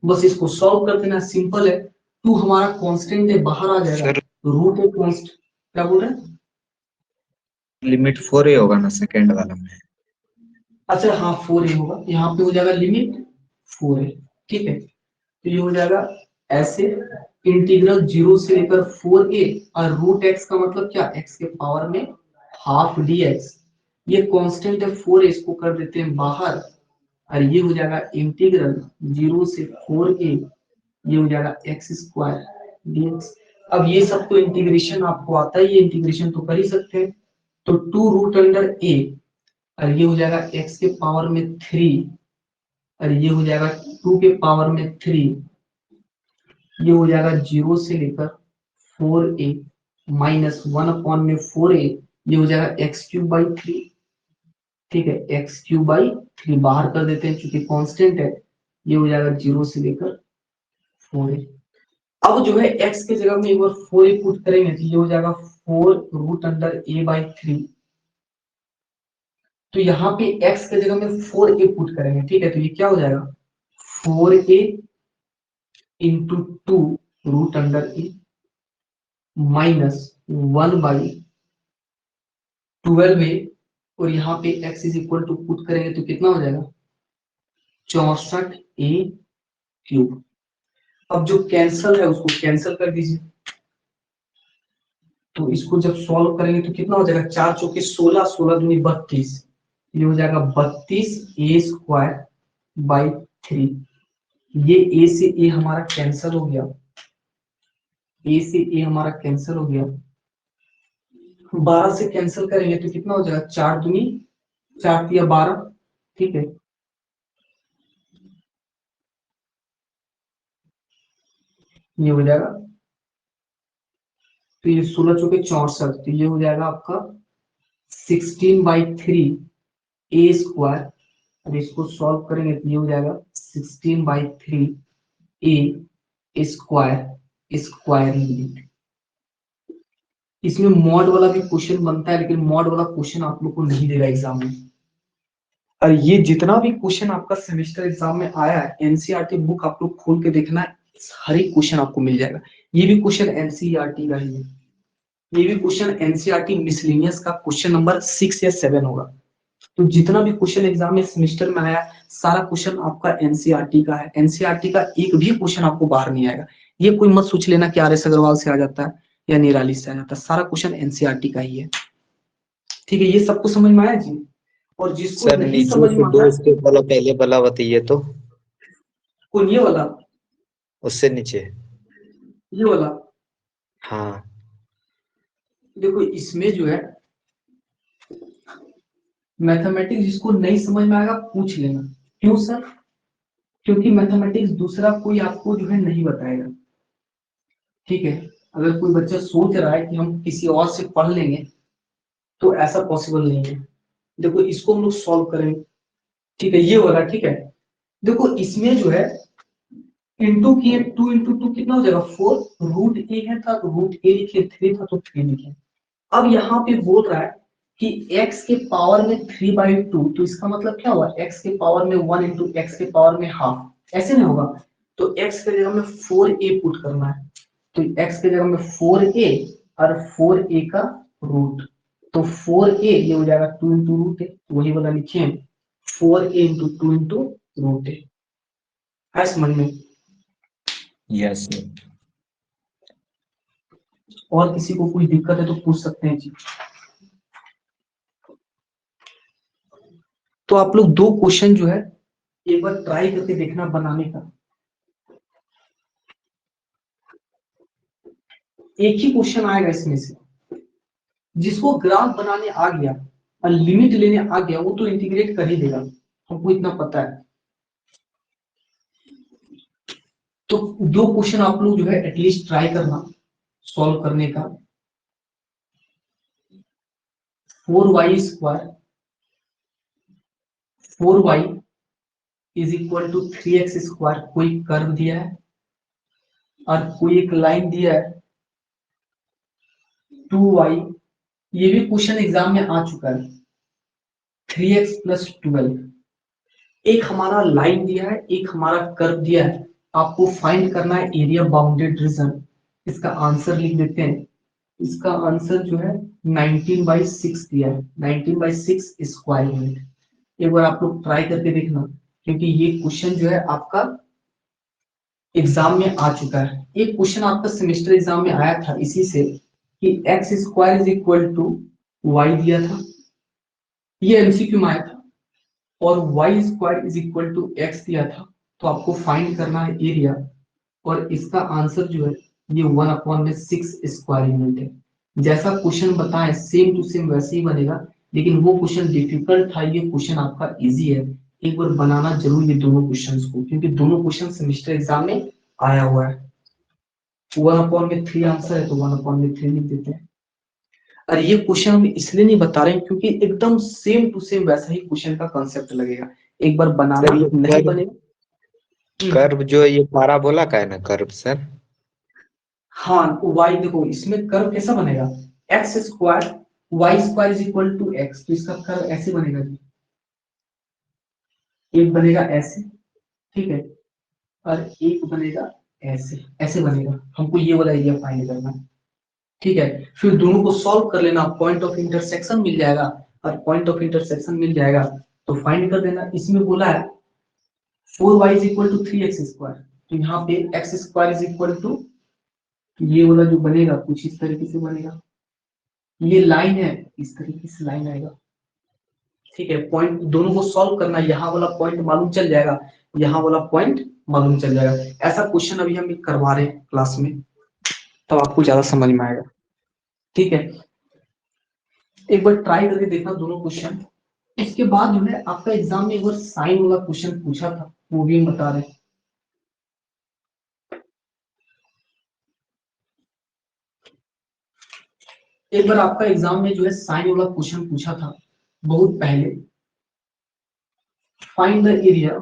बस इसको सॉल्व कर देना, सिंपल है। 2 हमारा कांस्टेंट है, बाहर आ जाएगा, सर रूट ऑफ कांस्ट, क्या बोल रहे हैं, लिमिट 4a होगा ना सेकंड वाला में? अच्छा हाँ 4a होगा, यहाँ पे हो जाएगा लिमिट 4a, ठीक है। तो ये हो जाएगा ऐसे, इंटीग्रल 0 से लेकर 4a, और रूट x का मतलब क्या, x के पावर में हाफ dx, ये कांस्टेंट है 4a, इसको कर देते हैं बाहर, और ये हो जाएगा इंटीग्रल 0 से 4a, ये हो जाएगा x² dx। अब ये सब तो इंटीग्रेशन आपको आता है, ये इंटीग्रेशन तो कर ही सकते हैं, तो 2√a, और ये हो जाएगा x के पावर में 3, और ये हो जाएगा 2 के पावर में 3, ये हो जाएगा 0 से लेकर 4a माइनस 1/4a, ये हो जाएगा x³ / 3, ठीक है, x³ / 3 बाहर कर देते हैं क्योंकि कांस्टेंट है, ये हो जाएगा 0 से लेकर 4a। अब जो है x के जगह में एक बार 4a पुट करेंगे, तो ये हो जाएगा 4√a/3, तो यहाँ पे x के जगह में 4a पुट करेंगे, ठीक है, तो ये क्या हो जाएगा 4a × 2√a माइनस 1/12a, और यहाँ पे x = पुट करेंगे तो कितना हो जाएगा 64a³। अब जो कैंसल है उसको कैंसल कर दीजिए, तो इसको जब सॉल्व करेंगे तो कितना हो जाएगा, 4 चौके 16, 16 दूनी 32, ये हो जाएगा 32a² / 3। ये a से a हमारा कैंसल हो गया, a से a हमारा कैंसल हो गया, 12 से कैंसिल करेंगे तो कितना हो जाएगा, 4 दूनी 4 × 12, ठीक है, ये हो जाएगा, तो ये 16 चौके 64, तो ये हो जाएगा आपका 16/3a², और इसको सॉल्व करेंगे तो ये हो जाएगा 16/3a² यूनिट। इसमें मॉड वाला भी क्वेश्चन बनता है, लेकिन मॉड वाला क्वेश्चन आप लोग को नहीं देगा एग्जाम में। और ये जितना भी क्वेश्चन आपका सेमेस्टर एग्जाम में आया है, एनसीईआरटी बुक आप लोग खोल के देखना, हर एक क्वेश्चन आपको मिल जाएगा। ये भी क्वेश्चन एनसीईआरटी का ही है, ये भी क्वेश्चन एनसीईआरटी मिसलेनियस का क्वेश्चन नंबर 6 या 7 होगा। तो जितना भी क्वेश्चन एग्जाम में सेमेस्टर में आया, सारा क्वेश्चन आपका एनसीईआरटी का है। एनसीईआरटी का एक भी क्वेश्चन आपको बाहर नहीं आएगा। ये कोई मत सोच लेना कि आर एस अग्रवाल से आ जाता है या निराली से आ जाता है, सारा क्वेश्चन एनसीईआरटी का ही है, ठीक है। ये सबको समझ में आया जी? और जिसको सर नहीं नीचे समझ में से आता 2 है, स्टेप वाला पहले वाला बताइए तो, कौन, ये वाला, उससे नीचे। ये वाला, हाँ देखो इसमें जो है मैथमेटिक्स जिसको नहीं समझ में आएगा पूछ लेना। क्यों सर? क्योंकि मैथमेटिक्स दूसरा कोई आपको जो है नहीं बताएगा, ठीक है। अगर कोई बच्चा सोच रहा है कि हम किसी और से पढ़ लेंगे, तो ऐसा पॉसिबल नहीं है। देखो इसको हम लोग सॉल्व करेंगे, ठीक है, ये वाला, ठीक है। देखो इसमें जो है इंटू किए, 2 × 2 कितना हो जाएगा 4, √a है था तो √a लिखे, 3 था तो 3 लिखे। अब यहाँ पे बोल रहा है कि x के पावर में 3/2, तो इसका मतलब क्या हुआ, x के पावर में 1 × x के पावर में हाफ, ऐसे नहीं होगा। तो x के जगह में 4a पुट करना है, तो x के जगह में 4a और 4a का रूट, तो 4a ये हो जाएगा 2 × √a, वही वाला लिखे हैं 4a × 2 × √a। है समझ में? यस। और किसी को कोई दिक्कत है तो पूछ सकते हैं जी। तो आप लोग दो क्वेश्चन जो है एक बार ट्राई करके देखना बनाने का। एक ही क्वेश्चन आएगा इसमें से, जिसको ग्राफ बनाने आ गया और लिमिट लेने आ गया वो तो इंटीग्रेट कर ही देगा, हमको इतना पता है। तो दो क्वेश्चन आप लोग जो है एटलीस्ट ट्राई करना सॉल्व करने का। 4y square 4y is equal to 3x square कोई कर्व दिया है और कोई एक लाइन दिया है 2y, ये भी क्वेश्चन एग्जाम में आ चुका है। 3x प्लस 12 एक हमारा लाइन दिया है, एक हमारा कर्व दिया है, आपको फाइंड करना है एरिया बाउंडेड रीजन। इसका आंसर लिख देते हैं। इसका आंसर जो है 19/6 दिया है, 19/6 स्क्वायर यूनिट। एक बार आप लोग ट्राई करके देखना, क्योंकि ये क्वेश्चन जो है आपका एग्जाम में आ चुका है। एक क्वेश्चन आपका सेमेस्टर एग्जाम में आया था इसी से कि x square is equal to y दिया था, ये एमसीक्यू में आया था, और y square is equal to x दिया था। तो आपको फाइंड करना है एरिया, और इसका आंसर जो है ये 1/6 स्क्वायर यूनिट है। जैसा क्वेश्चन बताएं सेम टू सेम वैसे ही बनेगा, लेकिन वो क्वेश्चन डिफिकल्ट था, ये क्वेश्चन आपका इजी है। एक बार बनाना जरूर ये दोनों क्वेश्चंस को, क्योंकि दोनों क्वेश्चन सेमेस्टर एग्जाम में आया हुआ है। 1/3 आंसर है तो 1/3 लिख देते हैं। और ये क्वेश्चन हम इसलिए नहीं बता रहे हैं क्योंकि एकदम सेम टू सेम वैसा ही क्वेश्चन का कंसेप्ट लगेगा। एक बार बनाना सर, ये नहीं बनेगा। कर्व जो है ये पाराबोला का है ना कर्व सर? हाँ, y देखो इसमें कर्व कैसा बनेगा, x square y square is equal to x, तो इसका कर्व ऐसे बनेगा जी। एक बनेगा ऐसे, ठीक है, और एक बनेगा ऐसे, ऐसे बनेगा। हमको ये वाला एरिया फाइंड करना है, ठीक है। फिर दोनों को सॉल्व कर लेना, पॉइंट ऑफ इंटरसेक्शन मिल जाएगा, और पॉइंट ऑफ इंटरसेक्शन मिल जाएगा तो फाइंड कर देना। इसमें बोला है 4y is equal to 3x square, तो यहाँ पे x square is equal to ये वाला जो बनेगा कुछ इस तरीके से बनेगा। ये लाइन है, इस तरीके से लाइन आएगा, ठीक है। पॉइंट दोनों को सॉल्व करना, यहाँ वाला पॉइंट मालूम चल जाएगा, यहाँ वाला पॉइंट मालूम चल जाएगा। ऐसा क्वेश्चन अभी हम करवा रहे हैं क्लास में, तब आपको ज्यादा समझ में आएगा, ठीक है। एक बार ट्राई करके देखना दोनों क्वेश्चन। इसके बाद जो है आपका एग्जाम में एक बार साइन वाला क्वेश्चन पूछा था, वो भी हम बता रहे हैं। एक बार आपका एग्जाम में जो है साइन वाला क्वेश्चन पूछा था बहुत पहले। फाइंड द एरिया,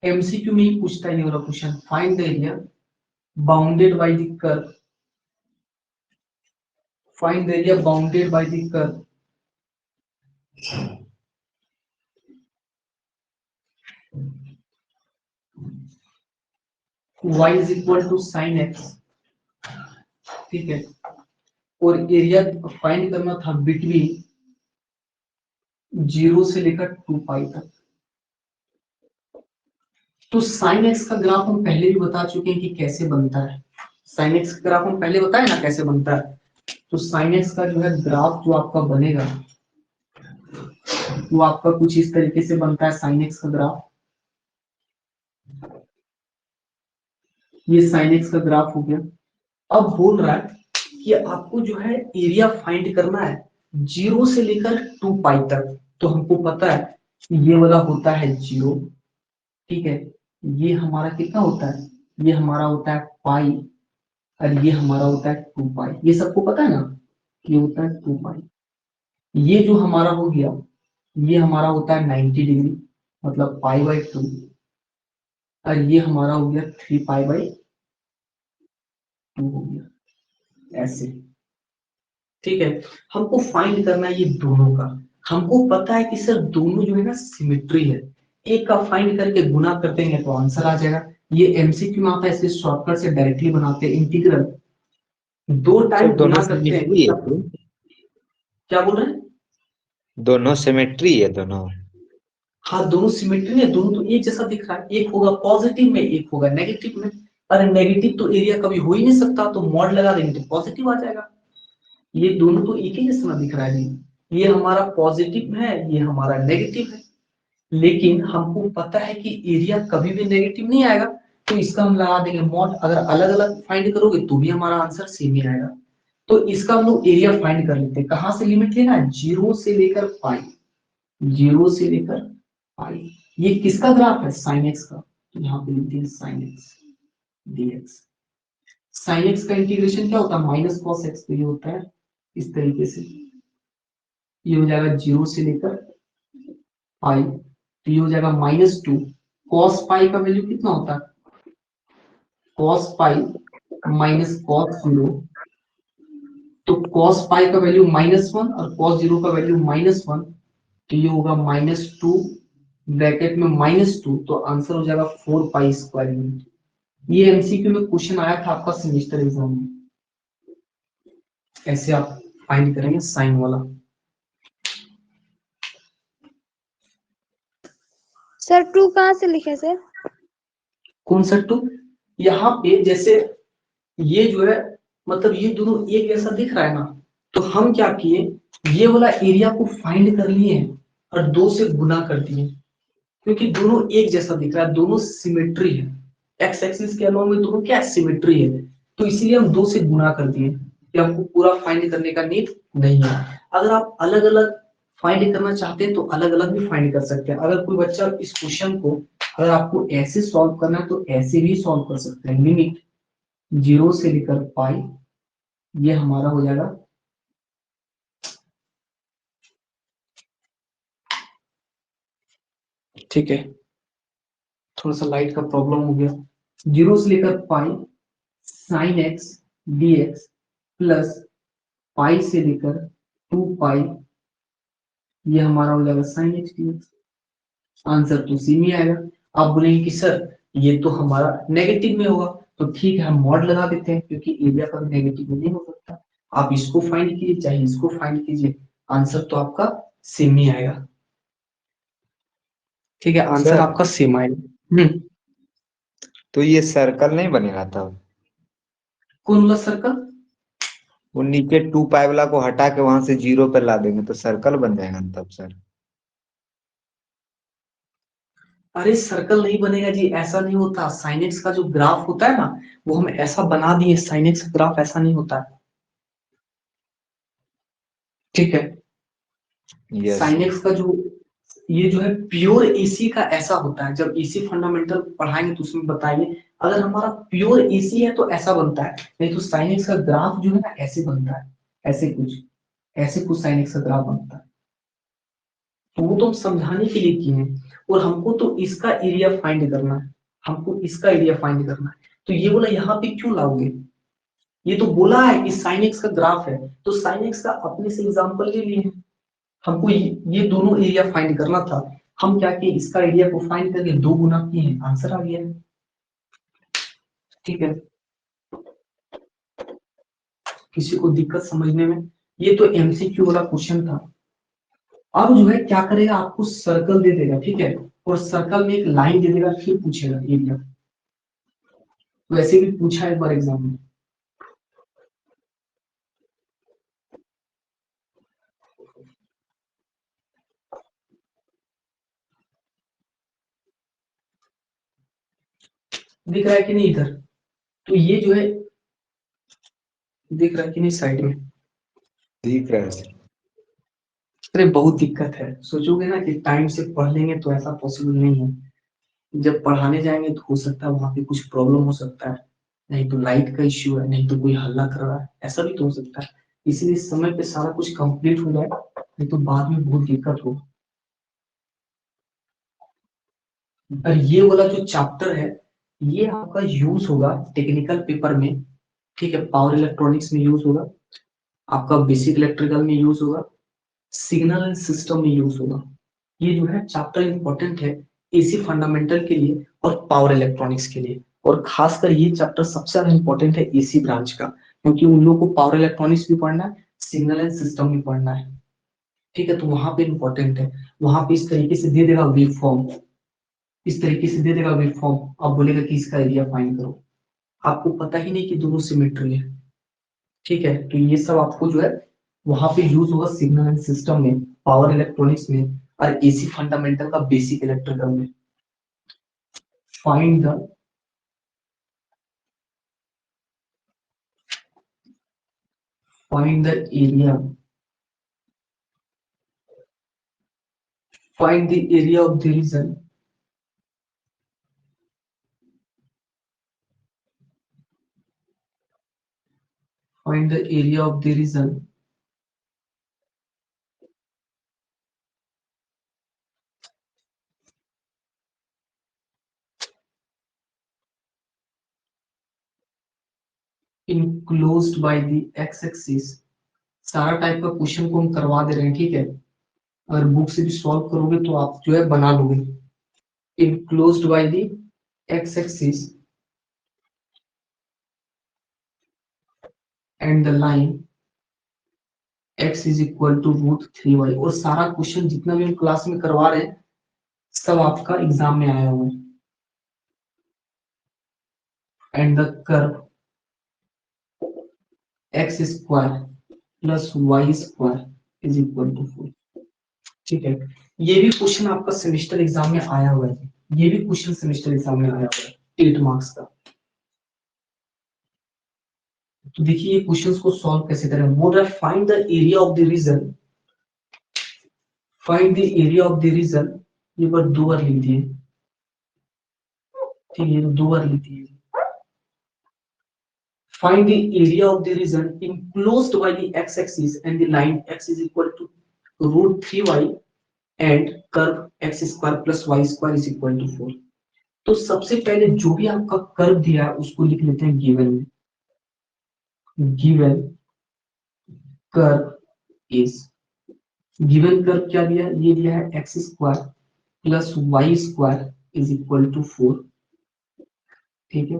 एमसीक्यू में ही पूछता है ये वाला question. Find the area bounded by the curve, find the area bounded by the curve y is equal to sine x, ठीक है। और एरिया फाइंड करना था बिटवीन 0 से लेकर 2π तक। तो साइन एक्स का ग्राफ हम पहले भी बता चुके हैं कि कैसे बनता है। साइन एक्स का ग्राफ हम पहले बताए ना कैसे बनता है। तो साइन एक्स का जो है ग्राफ जो आपका बनेगा वो आपका कुछ इस तरीके से बनता है। साइन एक्स का ग्राफ, ये साइन एक्स का ग्राफ हो गया। अब बोल रहा है कि आपको जो है एरिया फाइंड करना है 0 से लेकर 2π तक। तो हमको पता है ये वाला होता है 0, ठीक है। ये हमारा कितना होता है, ये हमारा होता है पाई, और ये हमारा होता है 2π। ये सबको पता है ना, ये होता है 2π। ये जो हमारा हो गया ये हमारा होता है 90 डिग्री, मतलब π/2, और ये हमारा हो गया 3π/2 हो गया ऐसे, ठीक है। हमको फाइंड करना है ये दोनों का। हमको पता है कि सर दोनों जो है ना सिमेट्री है, एक का फाइंड करके गुना कर देंगे तो आंसर आ जाएगा। ये एमसीक्यू में आता है, इसलिए शॉर्टकट से डायरेक्टली बनाते हैं। इंटीग्रल 2 टाइम दोनों गुना करते हैं। सिमेट्री है, क्या बोल रहे हैं, दोनों सिमेट्री है दोनों। हाँ दोनों सिमेट्री है, दोनों तो एक जैसा दिख रहा है, एक होगा पॉजिटिव में एक होगा नेगेटिव में। अरे नेगेटिव तो एरिया कभी हो ही नहीं सकता, तो मॉड लगा देंगे तो पॉजिटिव आ जाएगा। ये दोनों तो एक ही जैसा दिख रहा है जी, ये हमारा पॉजिटिव है ये हमारा नेगेटिव है, लेकिन हमको पता है कि एरिया कभी भी नेगेटिव नहीं आएगा, तो इसका हम लगा देंगे मॉड। अगर अलग अलग फाइंड करोगे तो भी हमारा आंसर सेम ही आएगा। तो इसका हम लोग एरिया फाइंड कर लेते हैं। कहां से लिमिट लेना है? 0 से लेकर पाई, 0 से लेकर पाई। ये किसका ग्राफ है? साइन एक्स का। तो यहाँ पे लिखते हैं sine x dx। Sine x का इंटीग्रेशन क्या होता है? Minus cos x. तो ये होता है इस तरीके से, ये हो जाएगा 0 से लेकर पाई, तो ये हो जाएगा -2। कॉस पाई का वैल्यू कितना होता है? कॉस पाई माइनस कॉस 0, तो कॉस पाई का वैल्यू -1 और कॉस 0 का वैल्यू -1, तो ये होगा -2 ब्रैकेट में -2, तो आंसर हो जाएगा 4 पाई स्क्वायर यूनिट। ये एमसीक्यू में क्वेश्चन आया था आपका सेमेस्टर एग्जाम में, ऐसे आप फाइंड करेंगे साइन वाला। सर 2 कहाँ से लिखे सर? कौन सा 2? यहाँ पे जैसे ये जो है, मतलब ये दोनों एक जैसा दिख रहा है ना, तो हम क्या किए, ये वाला एरिया को फाइंड कर लिए हैं और 2 से गुना कर दिए, क्योंकि दोनों एक जैसा दिख रहा है, दोनों सिमेट्री है, एक्स एक्सिस के अलावा में दोनों क्या सिमेट्री है, तो इसीलिए हम 2 से गुना कर दिए कि हमको पूरा फाइंड करने का नीड नहीं है। अगर आप अलग अलग फाइंड करना चाहते हैं तो अलग अलग भी फाइंड कर सकते हैं। अगर कोई बच्चा इस क्वेश्चन को अगर आपको ऐसे सॉल्व करना है तो ऐसे भी सॉल्व कर सकते हैं। लिमिट 0 से लेकर पाई, ये हमारा हो जाएगा ठीक है, थोड़ा सा लाइट का प्रॉब्लम हो गया। 0 से लेकर pi sine x dx plus pi से लेकर 2 पाई, ये हमारा हो जाएगा साइन एक्स dx। आंसर तो सेम ही आएगा। आप बोलेंगे कि सर ये तो हमारा नेगेटिव में होगा, तो ठीक है हम मॉड लगा देते हैं, क्योंकि एरिया का नेगेटिव में नहीं हो सकता। आप इसको फाइंड कीजिए चाहे इसको फाइंड कीजिए, आंसर तो आपका सेम ही आएगा। ठीक है, आंसर सर आपका सेम आएगा। तो ये सर्कल नहीं बनेगा तब? कौन वाला सर्कल? वो नीचे 2 पाई वाला को हटा के वहां से 0 पे ला देंगे तो सर्कल बन जाएगा ना तब सर? अरे सर्कल नहीं बनेगा जी, ऐसा नहीं होता। साइन एक्स का जो ग्राफ होता है ना, वो हम ऐसा बना दिए, साइन एक्स का ग्राफ ऐसा नहीं होता है। ठीक है, यस साइन सर। एक्स का जो ये जो है प्योर एसी का ऐसा होता है। जब एसी फंडामेंटल पढ़ाएंगे तो उसमें बताएंगे, अगर हमारा प्योर एसी है तो ऐसा बनता है, नहीं तो साइन एक्स का ग्राफ जो है ना ऐसे बनता है, ऐसे कुछ साइन एक्स का ग्राफ बनता है। तो वो तो हम समझाने के लिए किए हैं, और हमको तो इसका एरिया फाइंड करना है, हमको इसका एरिया फाइंड करना है। तो ये बोला यहाँ पे क्यों लाओगे, ये तो बोला है कि साइन एक्स का ग्राफ है, तो साइन एक्स का अपने से एग्जांपल ले लिए हैं। हमको ये दोनों एरिया फाइंड करना था, हम क्या किए, इसका एरिया को फाइंड करके 2 गुना किए हैं, आंसर आ गया है। ठीक है, किसी को दिक्कत समझने में? ये तो एमसीक्यू वाला क्वेश्चन था। अब जो है क्या करेगा, आपको सर्कल दे देगा, ठीक है, और सर्कल में एक लाइन दे देगा, फिर पूछेगा एरिया। वैसे भी पूछा है एक बार एग्जाम में। दिख रहा है कि नहीं इधर? तो ये जो है दिख रहा है कि नहीं साइड में? दिख रहा है सर। अरे बहुत दिक्कत है, सोचोगे ना कि टाइम से पढ़ लेंगे तो ऐसा पॉसिबल नहीं है। जब पढ़ाने जाएंगे तो हो सकता है वहां पे कुछ प्रॉब्लम हो सकता है, नहीं तो लाइट का इश्यू है, नहीं तो कोई हल्ला कर रहा है, ऐसा भी तो हो सकता है। इसलिए समय पे सारा कुछ कंप्लीट हो जाए, नहीं तो बाद में बहुत दिक्कत हो। और ये वाला जो चैप्टर है, ये आपका यूज होगा टेक्निकल पेपर में, ठीक है, पावर इलेक्ट्रॉनिक्स में यूज होगा, आपका बेसिक इलेक्ट्रिकल में यूज होगा, सिग्नल एंड सिस्टम में यूज होगा। ये जो है चैप्टर इंपॉर्टेंट है एसी फंडामेंटल के लिए और पावर इलेक्ट्रॉनिक्स के लिए, और खासकर ये चैप्टर सबसे ज्यादा इंपॉर्टेंट है एसी ब्रांच का, क्योंकि उन लोगों को पावर इलेक्ट्रॉनिक्स भी पढ़ना है, सिग्नल एंड सिस्टम भी पढ़ना है। ठीक है, तो वहां पे इंपॉर्टेंट है। वहां पे इस तरीके से दे देगा वेव फॉर्म, इस तरीके से दे देगा वेव फॉर्म, अब बोलेगा कि इसका एरिया फाइंड करो। आपको पता ही नहीं कि दोनों सिमेट्री है, ठीक है। तो ये सब आपको जो है वहां पे यूज होगा सिग्नल एंड सिस्टम में, पावर इलेक्ट्रॉनिक्स में, और एसी फंडामेंटल का बेसिक इलेक्ट्रिकल में। Find the area, find the area of the region find the area of the region enclosed by the x-axis। सारा टाइप का क्वेश्चन को हम करवा दे रहे हैं, ठीक है। अगर बुक से भी सॉल्व करोगे तो आप जो है बना लोगे। enclosed by the x-axis and the line x is equal to √3y। और सारा क्वेश्चन जितना भी हम क्लास में करवा रहे हैं सब आपका एग्जाम में आया हुआ है। And the curve x square plus y square is equal to 4। ठीक है, ये भी क्वेश्चन आपका सेमेस्टर एग्जाम में आया हुआ है, ये भी क्वेश्चन सेमेस्टर एग्जाम में आया हुआ है 8 मार्क्स का। तो देखिए ये क्वेश्चंस को सॉल्व कैसे करें। बोल रहा है find the area of the region, find the area of the region, ये बार 2 बार लिख दिए, ठीक है, 2 बार लिख दिए। Find the area of the region enclosed by the x-axis and the line x is equal to √3y and curve x square plus y square is equal to 4। तो सबसे पहले जो भी आपका कर्व दिया है उसको लिख लेते हैं गिवन में। Given curve is, given curve क्या दिया है, ये दिया है x square plus y square is equal to 4। ठीक है,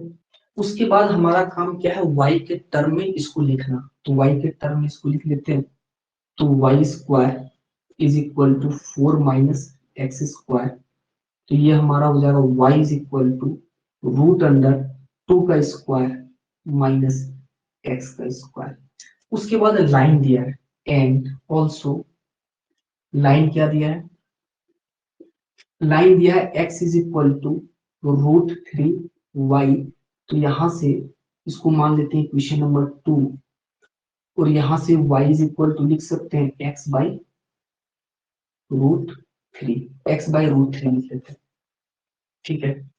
उसके बाद हमारा काम क्या है, y के टर्म में इसको लिखना। तो y के टर्म में इसको लिख लेते हैं। तो y square is equal to 4 minus x square. तो ये हमारा हो जाएगा y इज इक्वल टू √2 का स्क्वायर माइनस एक्स का स्क्वायर। उसके बाद लाइन दिया है एंड ऑल्सो, लाइन क्या दिया है, लाइन दिया है x is equal to √3y। तो यहां से इसको मान लेते हैं इक्वेशन नंबर 2, और यहां से y इज इक्वल टू लिख सकते हैं x बाई √3, x बाई √3 लिख लेते हैं। ठीक है,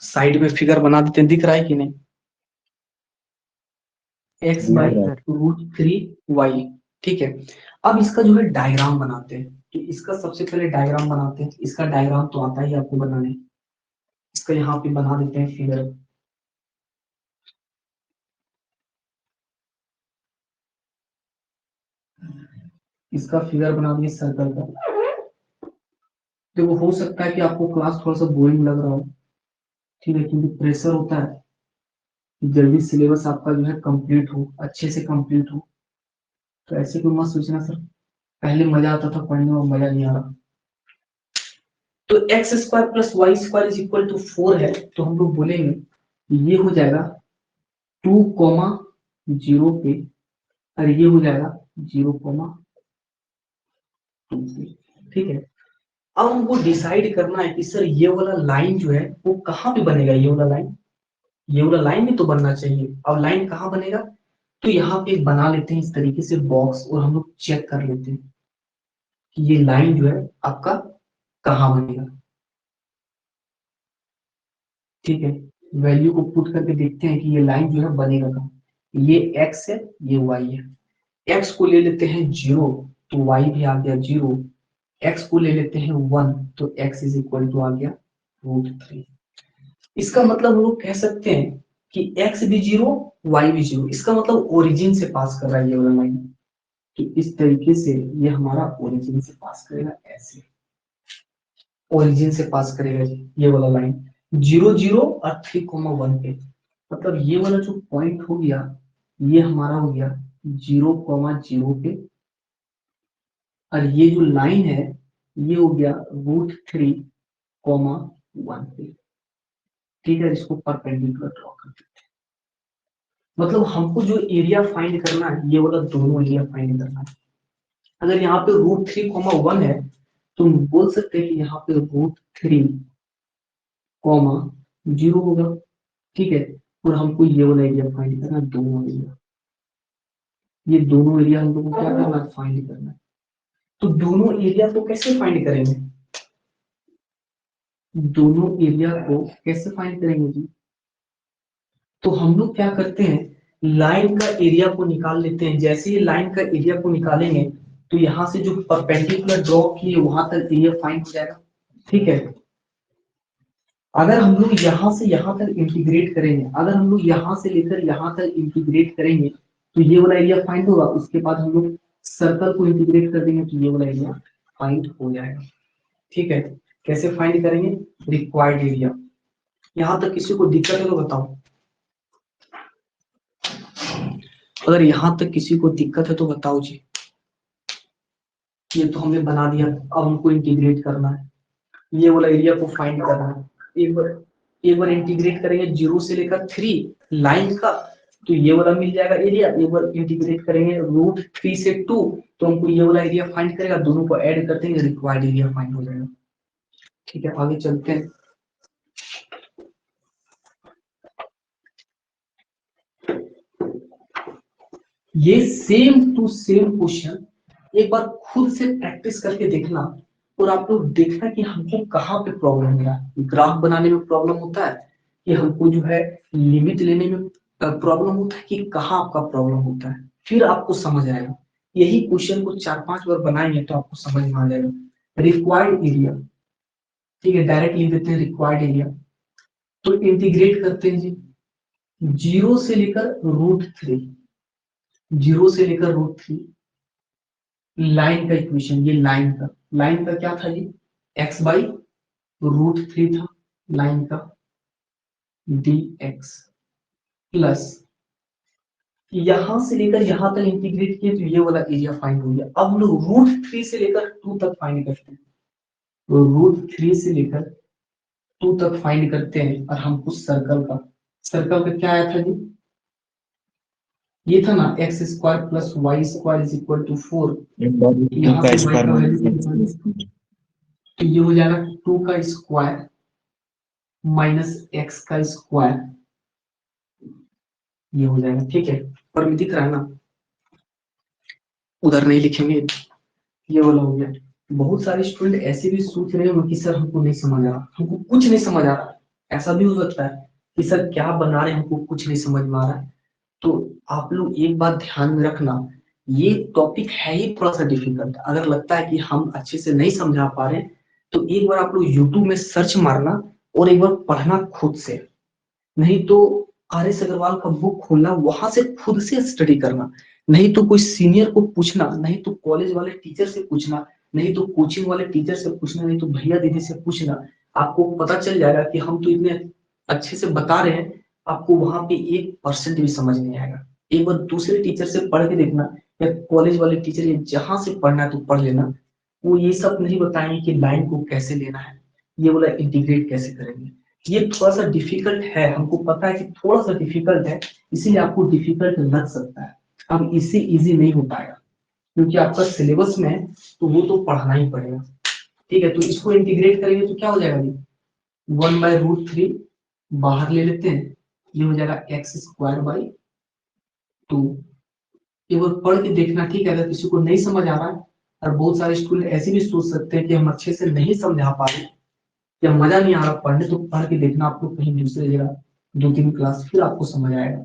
साइड में फिगर बना देते हैं, दिख रहा है कि नहीं, x बाई √3y। ठीक है, अब इसका जो है डायग्राम बनाते हैं। तो इसका सबसे पहले डायग्राम बनाते हैं। इसका डायग्राम तो आता ही आपको बनाने, इसका यहाँ पे बना देते हैं फिगर। इसका फिगर बना दिए सर्कल का। देखो हो सकता है कि आपको क्लास थोड़ा सा बोरिंग लग रहा हो, ठीक है, क्योंकि प्रेशर होता है कि जल्दी सिलेबस आपका जो है कंप्लीट हो, अच्छे से कंप्लीट हो। तो ऐसे कोई मत सोचना सर पहले मजा आता था पढ़ने में, मजा नहीं आ रहा। तो x square plus y square is equal to 4 है, तो हम लोग बोलेंगे ये हो जाएगा 2,0 पे, और ये हो जाएगा 0,2 पे। ठीक है, अब हमको डिसाइड करना है कि सर ये वाला लाइन जो है वो कहाँ पे बनेगा। ये वाला लाइन, ये वाला लाइन में तो बनना चाहिए। अब लाइन कहाँ बनेगा, तो यहाँ पे बना लेते हैं इस तरीके से बॉक्स, और हम लोग चेक कर लेते हैं कि ये लाइन जो है आपका कहाँ बनेगा। ठीक है, वैल्यू को पुट करके देखते हैं कि ये लाइन जो है बनेगा कहाँ। ये x है, ये y है। x को ले लेते हैं 0, तो y भी आ गया 0। x को ले लेते हैं 1, तो x इज इक्वल टू आ गया √3। इसका मतलब हम लोग कह सकते हैं कि x भी 0, y भी 0। इसका मतलब ओरिजिन से पास कर रहा है ये वाला लाइन। तो इस तरीके से ये हमारा ओरिजिन से पास करेगा, ऐसे ओरिजिन से पास करेगा ये वाला लाइन 0 0 और 3,1 पे। मतलब ये वाला जो पॉइंट हो गया ये हमारा हो गया 0,0 पे, और ये जो लाइन है ये हो गया √3, 1 ठीक है। इसको परपेंडिकुलर ड्रॉ कर देते हैं। मतलब हमको जो एरिया फाइंड करना है ये वाला दोनों एरिया फाइंड करना है। अगर यहाँ पे √3, 1 है तो हम बोल सकते हैं कि यहाँ पे √3, 0 होगा, ठीक है। और हमको ये वाला एरिया फाइंड करना है, दोनों एरिया, ये दोनों एरिया हम लोग को क्या करना है, फाइंड करना है। तो दोनों एरिया को कैसे फाइंड करेंगे, दोनों एरिया को कैसे फाइंड करेंगे जी? तो हम लोग क्या करते हैं, लाइन का एरिया को निकाल लेते हैं। जैसे ही लाइन का एरिया को निकालेंगे तो यहाँ से जो परपेंडिकुलर ड्रॉ किए वहां तक एरिया फाइंड हो जाएगा, ठीक है। अगर हम लोग यहाँ से यहाँ तक इंटीग्रेट करेंगे, अगर हम लोग यहाँ से लेकर यहाँ तक इंटीग्रेट करेंगे तो ये वाला एरिया फाइंड होगा। उसके बाद हम लोग सर्कल को इंटीग्रेट कर देंगे तो ये वाला एरिया फाइंड हो जाएगा, ठीक है। कैसे फाइंड करेंगे, रिक्वायर्ड एरिया। यहाँ तक किसी को दिक्कत है तो बताओ, अगर यहाँ तक किसी को दिक्कत है तो बताओ जी। ये तो हमने बना दिया, अब हमको इंटीग्रेट करना है, ये वाला एरिया को फाइंड करना है। एक बार इंटीग्रेट करेंगे 0 से लेकर 3 लाइन का तो ये वाला मिल जाएगा एरिया। एक बार इंटीग्रेट करेंगे √3 से 2 तो हमको ये वाला एरिया फाइंड करेगा। दोनों को ऐड करते हैं, रिक्वायर्ड एरिया फाइंड हो जाएगा, ठीक है। आगे चलते हैं। ये सेम टू सेम क्वेश्चन एक बार खुद से प्रैक्टिस करके देखना और आप लोग देखना कि हमको कहाँ पे प्रॉब्लम हो रहा है। ग्राफ बनाने में प्रॉब्लम होता है कि हमको जो है लिमिट लेने में प्रॉब्लम होता है कि कहाँ आपका प्रॉब्लम होता है, फिर आपको समझ आएगा। यही क्वेश्चन को 4-5 बार बनाएंगे तो आपको समझ में आ जाएगा। रिक्वायर्ड एरिया, ठीक है, डायरेक्ट लिख देते हैं रिक्वायर्ड एरिया। तो इंटीग्रेट करते हैं जी 0 से लेकर √3, 0 से लेकर √3 लाइन का इक्वेशन। ये लाइन का क्या था जी, x/√3 था लाइन का, dx प्लस यहां से लेकर यहां तक इंटीग्रेट किए तो ये वाला एरिया फाइंड हो गया। अब हम लोग √3 से लेकर 2 तक फाइंड करते हैं, तो √3 से लेकर 2 तक फाइंड करते हैं। और हमको सर्कल का क्या आया था जी, ये था ना x² + y² = 4। यहाँ का से y स्क्वायर का वैल्यू तो ये हो जाएगा 2 का स्क्वायर माइनस x का स्क्वायर, ये हो जाएगा, ठीक है। पर में दिख रहा है ना, उधर नहीं लिखेंगे, ये वाला हो गया। बहुत सारे स्टूडेंट ऐसे भी सोच रहे होंगे कि सर हमको नहीं समझ आ रहा, हमको कुछ नहीं समझ आ रहा। ऐसा भी हो सकता है कि सर क्या बना रहे हैं हमको कुछ नहीं समझ में आ रहा है। तो आप लोग एक बात ध्यान में रखना, ये टॉपिक है ही थोड़ा सा डिफिकल्ट। अगर लगता है कि हम अच्छे से नहीं समझा पा रहे तो एक बार आप लोग यूट्यूब में सर्च मारना और एक बार पढ़ना खुद से। नहीं तो RS अग्रवाल का बुक खोलना, वहां से खुद से स्टडी करना। नहीं तो कोई सीनियर को पूछना, नहीं तो कॉलेज वाले टीचर से पूछना, नहीं तो कोचिंग वाले टीचर से पूछना, नहीं तो भैया दीदी से पूछना। आपको पता चल जाएगा कि हम तो इतने अच्छे से बता रहे हैं, आपको वहां पे 1% भी समझ नहीं आएगा। एक बार दूसरे टीचर से पढ़ के देखना, या कॉलेज वाले टीचर, या जहां से पढ़ना है तो पढ़ लेना। वो ये सब नहीं बताएंगे कि लाइन को कैसे लेना है, ये वाला इंटीग्रेट कैसे करेंगे। ये थोड़ा सा डिफिकल्ट है, हमको पता है कि थोड़ा सा डिफिकल्ट है, इसीलिए आपको डिफिकल्ट लग सकता है। अब इससे इजी नहीं हो पाएगा क्योंकि आपका सिलेबस में है, तो वो तो पढ़ना ही पड़ेगा, ठीक है। तो इसको इंटीग्रेट करेंगे तो क्या हो जाएगा जी, 1/√3 बाहर ले लेते हैं, ये हो जाएगा x²/2। एक बार पढ़ के देखना, ठीक है। अगर किसी को नहीं समझ आ रहा है, और बहुत सारे स्टूडेंट ऐसे भी सोच सकते हैं कि हम अच्छे से नहीं समझा पा रहे या मजा नहीं आ रहा पढ़ने, तो पढ़ के देखना आपको कहीं दूसरी जगह 2-3 क्लास, फिर आपको समझ आएगा।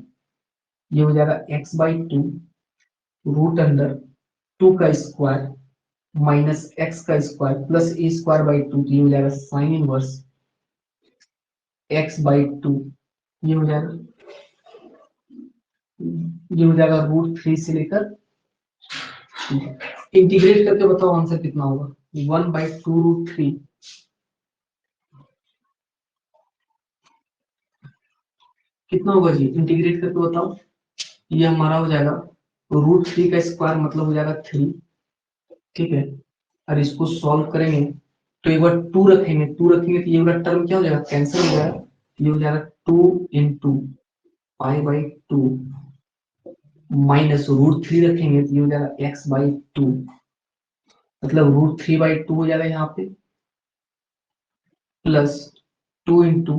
ये हो जाएगा x/2 √2 का स्क्वायर माइनस x का स्क्वायर प्लस a²/2, ये हो जाएगा साइन इनवर्स x/2। ये हो जाएगा √3 से लेकर, इंटीग्रेट करके बताओ आंसर कितना होगा, 1/2√3 कितना होगा जी, इंटीग्रेट करके बताओ। ये हमारा हो जाएगा √3 का स्क्वायर मतलब हो जाएगा 3 ठीक है। और इसको सॉल्व करेंगे तो एक बार 2 रखेंगे, 2 रखेंगे तो ये वाला टर्म क्या हो जाएगा, कैंसिल हो जाएगा। ये हो जाएगा 2 इंटू पाई बाई 2 माइनस √3 रखेंगे तो ये हो जाएगा x बाई 2, मतलब √3 बाई 2 हो जाएगा यहाँ पे, plus 2 into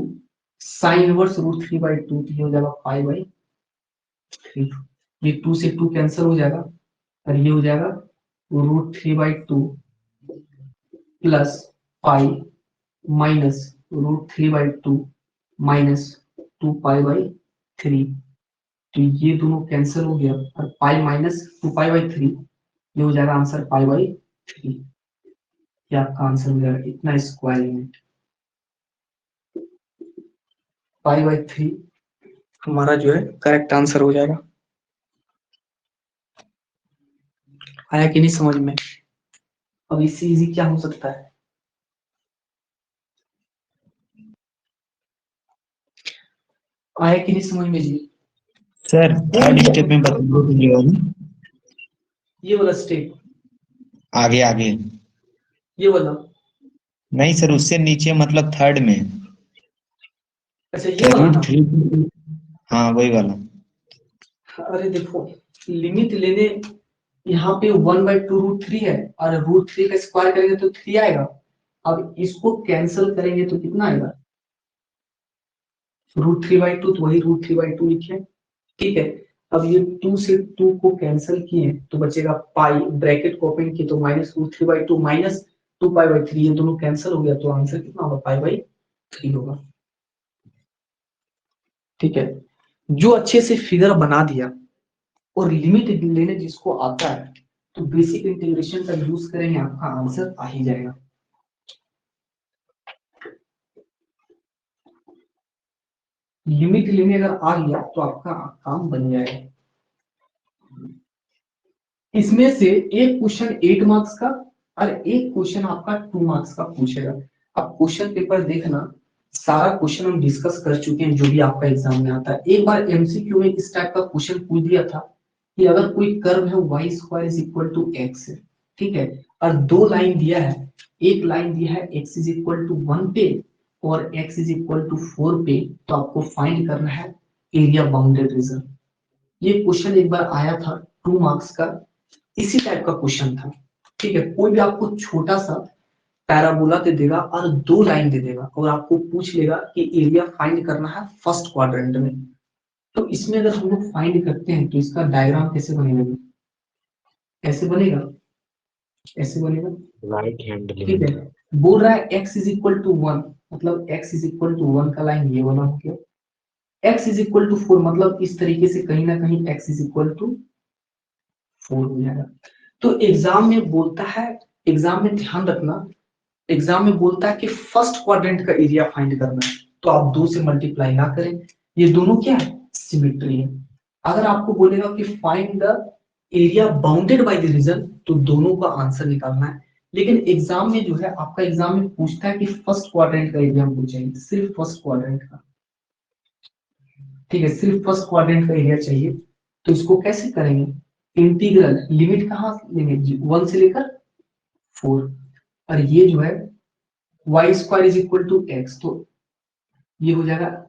sine inverse √3 by 2 तो ये हो जाएगा पाई बाई 3। ये 2 से 2 कैंसिल हो जाएगा और ये हो जाएगा √3 by 2 plus pi minus √3 by 2 minus 2 pi by 3। तो ये दोनों कैंसिल हो गया और पाई माइनस 2 पाई बाई 3, ये हो जाएगा आंसर पाई बाई 3। ये आपका आंसर हो जाएगा, इतना स्क्वायर यूनिट पाई बाई 3 हमारा जो है करेक्ट आंसर हो जाएगा। आया कि नहीं समझ में? अब इससे इजी क्या हो सकता है? आया कि नहीं समझ में जी? सर थर्ड स्टेप में बता दीजिएगा। ये वाला स्टेप, आगे आगे ये वाला, नहीं सर, उससे नीचे मतलब थर्ड में अच्छा ये वाला ना? √3, हाँ वही वाला। अरे देखो, लिमिट लेने यहाँ पे 1/2 √3 है और √3 का स्क्वायर करेंगे तो 3 आएगा। अब इसको कैंसिल करेंगे तो कितना आएगा, √3/2, तो वही √3/2 लिखे, ठीक है। अब ये 2 से 2 को कैंसिल किए तो बचेगा पाई, ब्रैकेट को ओपन किए तो माइनस √3/2 माइनस 2 पाई बाई 3, ये दोनों कैंसिल हो गया तो आंसर कितना होगा, पाई बाई 3 होगा। ठीक है, जो अच्छे से फिगर बना दिया और लिमिट लेने जिसको आता है तो बेसिक इंटीग्रेशन का यूज करेंगे, आपका आंसर आ ही जाएगा। लिमिट लेने अगर आ गया तो आपका काम बन जाएगा। इसमें से एक क्वेश्चन 8 मार्क्स का और एक क्वेश्चन आपका 2 मार्क्स का पूछेगा। अब क्वेश्चन पेपर देखना, सारा क्वेश्चन हम डिस्कस कर चुके हैं जो भी आपका एग्जाम में आता है। एक बार एमसीक्यू में इस टाइप का क्वेश्चन पूछ दिया था कि अगर कोई कर्व है y² = x है, ठीक है, और 2 लाइन दिया है, एक लाइन दिया है x = 1 पे और x = 4 पे, तो आपको फाइंड करना है एरिया बाउंडेड रीजन। ये क्वेश्चन एक बार आया था 2 मार्क्स का, इसी टाइप का क्वेश्चन था, ठीक है। कोई भी आपको छोटा सा पैराबोला दे देगा और 2 लाइन दे देगा और आपको पूछ लेगा कि एरिया फाइंड करना है फर्स्ट क्वाड्रेंट में। तो इसमें अगर हम लोग फाइंड करते हैं तो इसका डायग्राम कैसे बनेगा, ऐसे बनेगा, ऐसे बनेगा, राइट हैंड ठीक है। बोल रहा है x = 1, मतलब x = 1 का लाइन ये वाला हो गया, x = 4, मतलब इस तरीके से कहीं ना कहीं x = 4 हो जाएगा। तो एग्जाम में बोलता है, एग्जाम में ध्यान रखना, एग्जाम में बोलता है कि फर्स्ट क्वाड्रेंट का एरिया फाइंड करना है, तो आप 2 से मल्टीप्लाई ना करें, ये दोनों क्या है, सिमेट्री है। अगर आपको बोलेगा कि find the area bounded by the region, तो दोनों का आंसर निकालना है। लेकिन एग्जाम में जो है, आपका एग्जाम में पूछता है कि फर्स्ट क्वाड्रेंट का एरिया हमको चाहिए, सिर्फ फर्स्ट क्वाड्रेंट का, ठीक है, सिर्फ फर्स्ट क्वाड्रेंट का एरिया चाहिए। तो इसको कैसे करेंगे, इंटीग्रल, लिमिट कहाँ लेंगे, 1 से लेकर 4, और ये जो है y² = x, तो ये हो जाएगा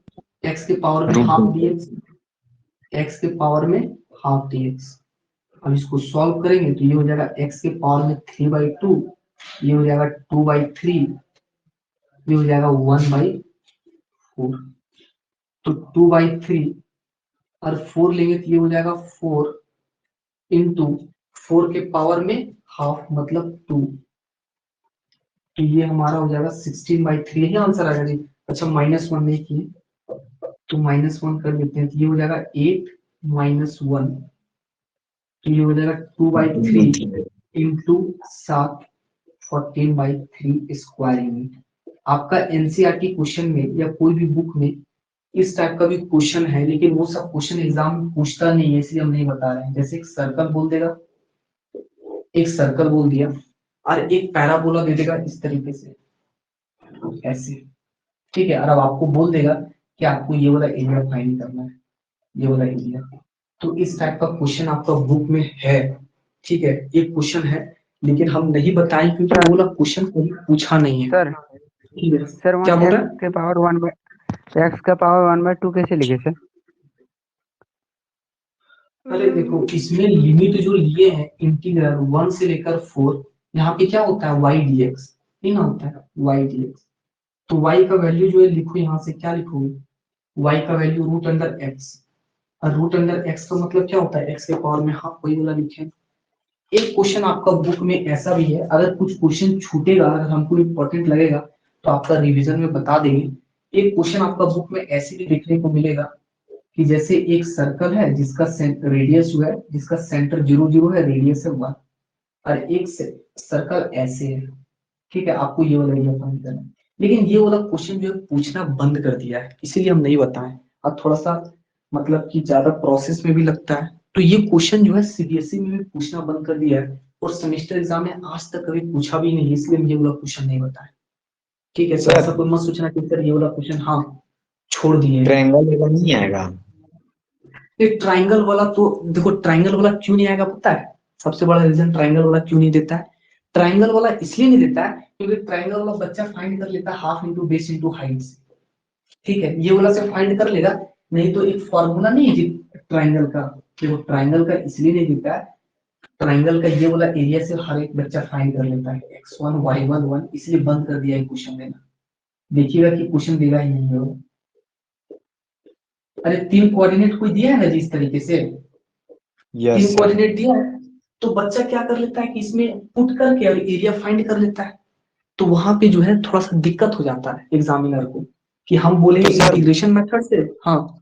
x के पावर में हाफ dx, x के पावर में हाफ dx। अब इसको सॉल्व करेंगे तो ये हो जाएगा x के पावर में 3/2, ये हो जाएगा 2/3, ये हो जाएगा 1/4। तो 2/3 और 4 लेंगे तो ये हो जाएगा 4 इंटू 4 के पावर में हाफ, मतलब 2, तो ये हमारा हो जाएगा 16/3, यही आंसर आएगा जी। अच्छा -1 नहीं किए तो -1 कर देते हैं, तो ये हो जाएगा 8 - 1, तो ये हो जाएगा 2/3 इंटू 7, 14/3 स्क्वायर यूनिट। आपका एनसीईआरटी क्वेश्चन में या कोई भी बुक में इस टाइप का भी क्वेश्चन है, लेकिन वो सब क्वेश्चन एग्जाम में पूछता नहीं है, इसलिए हम नहीं बता रहे हैं। जैसे एक सर्कल बोल देगा, एक सर्कल बोल दिया और एक पैराबोला दे देगा इस तरीके से, ऐसे, ठीक है, और अब आपको बोल देगा कि आपको ये वाला एरिया फाइंड करना है, ये वाला एरिया। तो इस टाइप का क्वेश्चन आपका बुक में है, ठीक है, एक क्वेश्चन है, लेकिन हम नहीं बताएं क्योंकि वो वाला क्वेश्चन कभी पूछा नहीं है। सर ठीक है, सर क्या वहाँ बोल रहा एक्स है? के पावर एक्स का पावर 1/2 कैसे लिखे सर? अरे देखो, इसमें लिमिट जो लिए हैं इंटीग्रल 1 से लेकर 4, यहाँ पे क्या होता है y dx, ये ना होता है y dx। तो y का वैल्यू जो है लिखो, यहाँ से क्या लिखोगे, y का वैल्यू रूट अंडर x। और रूट अंडर x का मतलब क्या होता है, x के पावर में हाफ, वही वाला लिखे। एक क्वेश्चन आपका बुक में ऐसा भी है, अगर कुछ क्वेश्चन छूटेगा, अगर हमको इम्पोर्टेंट लगेगा तो आपका रिवीजन में बता देंगे। एक क्वेश्चन आपका बुक में ऐसे भी देखने को मिलेगा कि जैसे एक सर्कल है जिसका रेडियस जो है, जिसका सेंटर 0 0 है, रेडियस है 1, और एक सर्कल ऐसे है। ठीक है, आपको ये वाला एरिया फाइंड करना है। लेकिन ये वाला क्वेश्चन जो है पूछना बंद कर दिया है, इसीलिए हम नहीं बताएं। और थोड़ा सा मतलब कि ज्यादा प्रोसेस में भी लगता है, तो ये क्वेश्चन जो है सीबीएसई में भी पूछना बंद कर दिया है, और सेमेस्टर एग्जाम में आज तक कभी पूछा भी नहीं, इसलिए हम ये वाला क्वेश्चन नहीं बताएं। ठीक है, तो सर ऐसा कोई मत सोचना कि सर ये वाला क्वेश्चन हाँ छोड़ दिए। ट्रायंगल वाला नहीं आएगा? ये ट्राइंगल वाला तो देखो, ट्राइंगल वाला क्यों नहीं आएगा पता है? सबसे बड़ा रीजन ट्राइंगल वाला क्यों नहीं देता है, ट्राइंगल वाला इसलिए नहीं देता है क्योंकि ट्राइंगल वाला बच्चा फाइंड कर लेता है half into base into height से। ठीक है, ये वाला से फाइंड कर लेगा। नहीं तो एक फॉर्मूला नहीं है ट्राइंगल का, देखो ट्राइंगल का इसलिए नहीं देता है, ट्राइंगल का ये वाला एरिया से हर एक बच्चा फाइंड कर लेता है, x1 y1 1, इसलिए बंद कर दिया है क्वेश्चन देना। देखिएगा कि क्वेश्चन देगा ही नहीं होगा। अरे 3 कोऑर्डिनेट कोई दिया है ना जिस तरीके से, यस 3 सर। कोऑर्डिनेट दिया है, तो बच्चा क्या कर लेता है कि इसमें पुट करके और एरिया फाइंड कर लेता है। तो वहां पे जो है थोड़ा सा दिक्कत हो जाता है एग्जामिनर को, कि हम बोलेंगे तो सर इंटीग्रेशन मेथड से। हाँ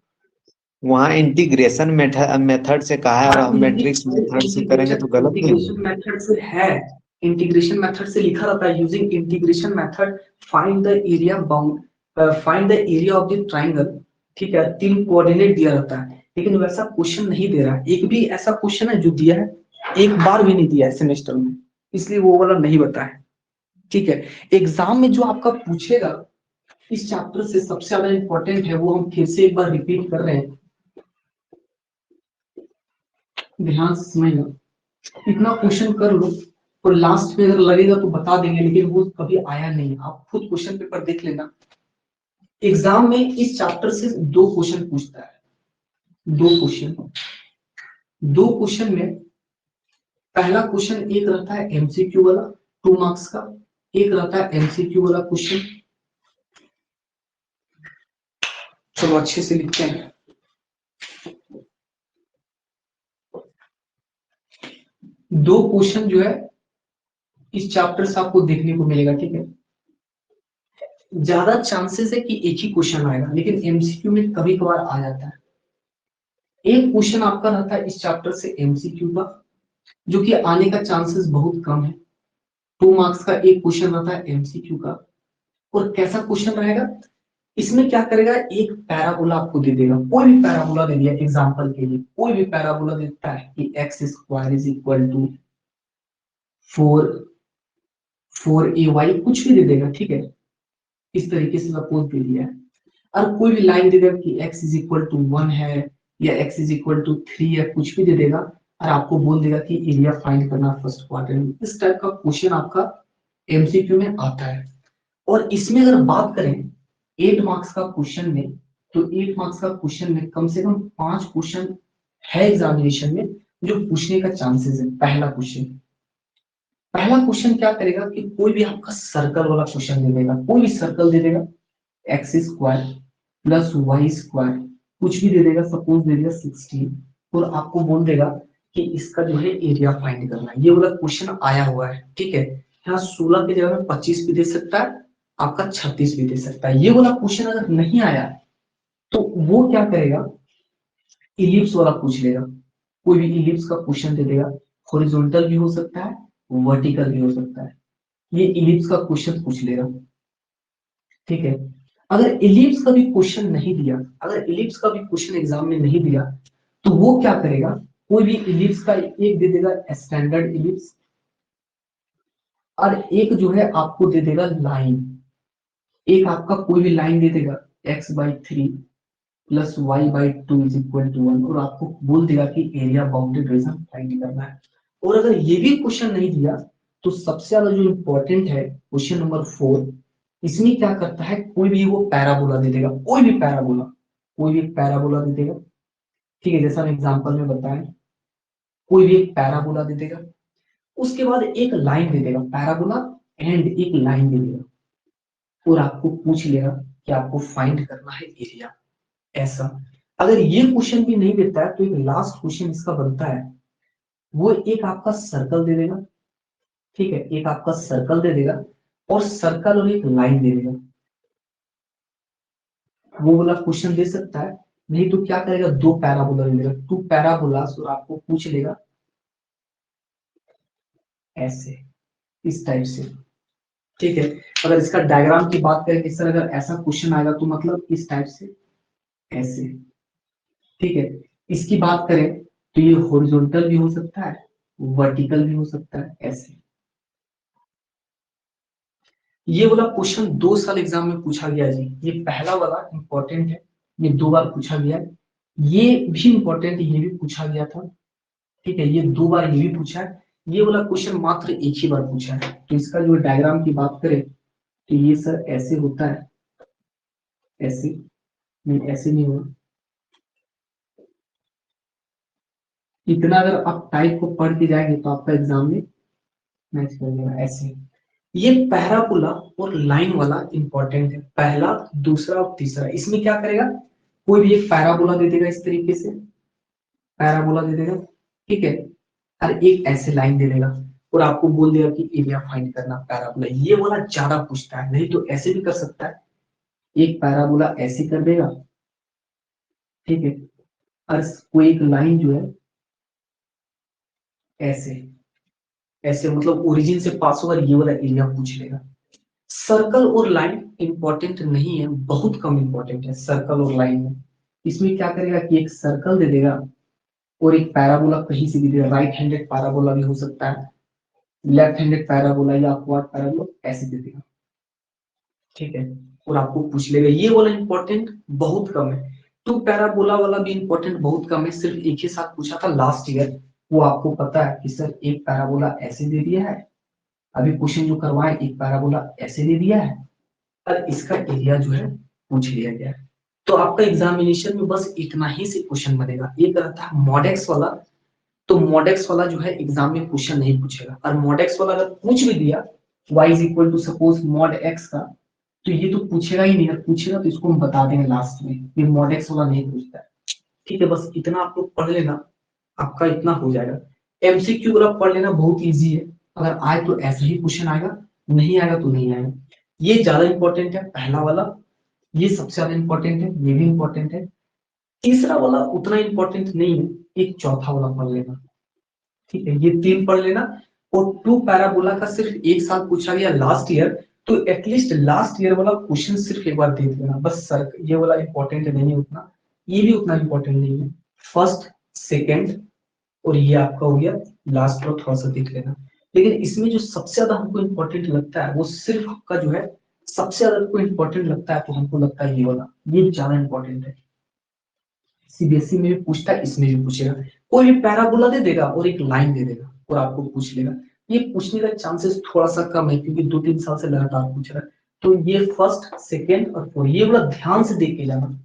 वहाँ इंटीग्रेशन मेथड से कहा है और हाँ, हम मैट्रिक्स मेथड से करेंगे तो गलत नहीं इंटीग्रेशन होगा? मेथड से है, इंटीग्रेशन मेथड से लिखा रहता है, using integration method find the area bound, find the area of the triangle. ठीक है, 3 कोऑर्डिनेट दिया रहता है, लेकिन वैसा क्वेश्चन नहीं दे रहा है। एक भी ऐसा क्वेश्चन है जो दिया है, एक बार भी नहीं दिया है सेमेस्टर में, इसलिए वो वाला नहीं बताया। ठीक है, एग्जाम में जो आपका पूछेगा इस चैप्टर से सबसे ज्यादा इंपॉर्टेंट है, वो हम फिर से एक बार रिपीट कर रहे हैं, ध्यान से समझना। इतना क्वेश्चन कर लो और लास्ट में अगर लगेगा तो बता देंगे, लेकिन वो कभी आया नहीं, आप खुद क्वेश्चन पेपर देख लेना। एग्जाम में इस चैप्टर से 2 क्वेश्चन पूछता है, 2 क्वेश्चन में पहला क्वेश्चन एक रहता है एमसीक्यू वाला 2 मार्क्स का, एक रहता है एमसीक्यू वाला क्वेश्चन। चलो अच्छे से लिखते हैं। 2 क्वेश्चन जो है इस चैप्टर से आपको देखने को मिलेगा। ठीक है, ज्यादा चांसेस है कि एक ही क्वेश्चन आएगा, लेकिन एमसीक्यू में कभी कभार आ जाता है। एक क्वेश्चन आपका रहता है इस चैप्टर से एमसीक्यू का, जो कि आने का चांसेस बहुत कम है। 2 मार्क्स का एक क्वेश्चन रहता है एमसीक्यू का। और कैसा क्वेश्चन रहेगा, इसमें क्या करेगा, एक पैराबोला आपको दे देगा, कोई भी पैराबोला दे दिया एग्जांपल के लिए, कोई भी पैराबोला देता है कि x square is equal to 4ay, कुछ भी दे देगा। ठीक है, इस तरीके से सपोज दे दिया है, और कोई भी लाइन दे देगा कि x इज इक्वल टू 1 है या x इज इक्वल टू 3 है, कुछ भी दे देगा, और आपको बोल देगा कि एरिया फाइंड करना फर्स्ट क्वार्टर में। इस टाइप का क्वेश्चन आपका एमसीक्यू में आता है। और इसमें अगर बात करें 8 मार्क्स का क्वेश्चन में, तो 8 मार्क्स का क्वेश्चन में कम से कम 5 क्वेश्चन है एग्जामिनेशन में जो पूछने का चांसेस है। पहला क्वेश्चन क्या करेगा कि कोई भी आपका सर्कल वाला क्वेश्चन दे देगा, कोई भी सर्कल दे देगा, x square plus y square, कुछ भी दे देगा, सपोज दे देगा 16, और आपको बोल देगा कि इसका जो है एरिया फाइंड करना है। ये वाला क्वेश्चन आया हुआ है। ठीक है, यहाँ 16 की जगह में 25 भी दे सकता है, आपका 36 भी दे सकता है। ये वाला क्वेश्चन अगर नहीं आया तो वो क्या करेगा, इलिप्स वाला पूछ लेगा, कोई भी इलिप्स का क्वेश्चन दे देगा, हॉरिजॉन्टल भी हो सकता है, वर्टिकल भी हो सकता है, ये इलिप्स का क्वेश्चन पूछ लेगा। ठीक है, अगर इलिप्स का भी क्वेश्चन नहीं दिया, अगर इलिप्स का भी क्वेश्चन एग्जाम में नहीं दिया, तो वो क्या करेगा, कोई भी इलिप्स का एक दे देगा स्टैंडर्ड इलिप्स, और एक जो है आपको दे देगा लाइन, एक आपका कोई भी लाइन दे देगा x/3 plus y/2 is equal to 1, और आपको बोल देगा कि एरिया बाउंडेड रीजन फाइंड करना है। और अगर ये भी क्वेश्चन नहीं दिया तो सबसे ज्यादा जो इम्पोर्टेंट है क्वेश्चन नंबर 4, इसमें क्या करता है, कोई भी वो पैराबोला दे देगा, कोई भी पैराबोला, कोई भी एक पैराबोला दे देगा, ठीक है, जैसा हम एग्जांपल में बताएं, कोई भी एक पैराबोला दे देगा, उसके बाद एक लाइन दे देगा, पैराबोला एंड एक लाइन दे देगा, और आपको पूछ लेगा कि आपको फाइंड करना है एरिया। ऐसा अगर ये क्वेश्चन भी नहीं देता है तो एक लास्ट क्वेश्चन इसका बनता है, वो एक आपका सर्कल दे देगा, ठीक है, एक आपका सर्कल दे देगा और सर्कल और एक लाइन दे देगा, वो वाला क्वेश्चन दे सकता है। नहीं तो क्या करेगा, दो पैराबोला दे देगा, टू पैराबोलास, और आपको पूछ लेगा ऐसे, इस टाइप से, ठीक है। अगर इसका डायग्राम की बात करें सर, अगर ऐसा क्वेश्चन आएगा तो मतलब इस टाइप से, ऐसे, ठीक है। इसकी बात करें तो ये हॉरिजॉन्टल भी हो सकता है, वर्टिकल भी हो सकता है, ऐसे। ये वाला क्वेश्चन 2 साल एग्जाम में पूछा गया जी, ये पहला वाला इंपॉर्टेंट है, ये 2 बार पूछा गया है, ये भी इंपॉर्टेंट है, ये भी पूछा गया था, ठीक है, ये 2 बार ये भी पूछा है, ये वाला क्वेश्चन मात्र एक ही बार पूछा है। तो इसका जो डायग्राम की बात करें तो ये सर ऐसे होता है, ऐसे नहीं, ऐसे नहीं होगा, इतना अगर आप टाइप को पढ़ के जाएंगे तो आपका एग्जाम में मैच कर जाएगा, ऐसे। ये पैराबोला और लाइन वाला इंपॉर्टेंट है, पहला, दूसरा और तीसरा। इसमें क्या करेगा, कोई भी एक पैराबोला दे देगा, इस तरीके से पैराबोला दे देगा, ठीक है, और एक ऐसे लाइन दे देगा, और आपको बोल देगा कि एरिया फाइंड करना पैराबोला। ये वाला ज्यादा पूछता है, नहीं तो ऐसे भी कर सकता है, एक पैराबोला ऐसे कर देगा, ठीक है, और कोई एक लाइन जो है ऐसे, ऐसे मतलब ओरिजिन से पास होगा, ये वाला एरिया पूछ लेगा। सर्कल और लाइन इंपॉर्टेंट नहीं है, बहुत कम इंपॉर्टेंट है सर्कल और लाइन में। इसमें क्या करेगा कि एक सर्कल दे देगा और एक पैराबोला कहीं से भी दे देगा, राइट हैंडेड पैराबोला भी हो सकता है, लेफ्ट हैंडेड पैराबोला या अपवर्ड पैराबोला, ऐसे दे देगा, ठीक है, और आपको पूछ लेगा। ये वाला इंपॉर्टेंट बहुत कम है, टू पैराबोला वाला भी इंपॉर्टेंट बहुत कम है, सिर्फ एक ही साथ पूछा था लास्ट ईयर, वो आपको पता है कि सर एक पैराबोला ऐसे दे दिया है, अभी क्वेश्चन जो करवाए एक पैराबोला ऐसे दे दिया है, और इसका एरिया जो है पूछ लिया गया है। तो आपका एग्जामिनेशन में बस इतना ही से क्वेश्चन बनेगा। एक रहता है मॉडेक्स वाला, तो मॉडेक्स वाला जो है एग्जाम में क्वेश्चन नहीं पूछेगा, और मॉडेक्स वाला अगर पूछ भी दिया y is equal to suppose mod x का, तो ये तो पूछेगा ही नहीं, अगर पूछेगा तो इसको हम बता देंगे लास्ट में, ये मॉडेक्स वाला नहीं पूछता है, ठीक है। बस इतना आप लोग पढ़ लेना, आपका इतना हो जाएगा। एमसीक्यू वाला पढ़ लेना, बहुत इजी है, अगर आए तो ऐसा ही क्वेश्चन आएगा, नहीं आएगा तो नहीं आएगा। ये ज्यादा इंपॉर्टेंट है, पहला वाला ये सबसे ज्यादा इंपॉर्टेंट है, ये भी इंपॉर्टेंट है। तीसरा वाला उतना इंपॉर्टेंट नहीं है, एक चौथा वाला पढ़ लेना, ठीक है, ये 3 पढ़ लेना। और टू पैराबोला का सिर्फ 1 साल पूछा गया लास्ट ईयर, तो एटलीस्ट लास्ट ईयर वाला क्वेश्चन सिर्फ एक बार देख लेना बस सर, ये वाला इंपॉर्टेंट नहीं है उतना, ये भी उतना इंपॉर्टेंट नहीं है। फर्स्ट, सेकेंड और ये आपका हो गया लास्ट वाला, थोड़ा सा देख लेना। लेकिन इसमें जो सबसे ज्यादा हमको इंपॉर्टेंट लगता है वो सिर्फ आपका जो है, सबसे ज्यादा हमको इंपॉर्टेंट लगता है तो हमको लगता है ये वाला, ये ज्यादा इंपॉर्टेंट है। सीबीएसई में भी पूछता है, इसमें भी पूछेगा, कोई भी पैराबोला दे देगा और एक लाइन दे देगा और आपको पूछ लेगा। ये पूछने का चांसेस थोड़ा सा कम है क्योंकि 2-3 साल से लगातार पूछ रहा है। तो ये फर्स्ट, सेकेंड और 4 ये वाला ध्यान से देख के जाना।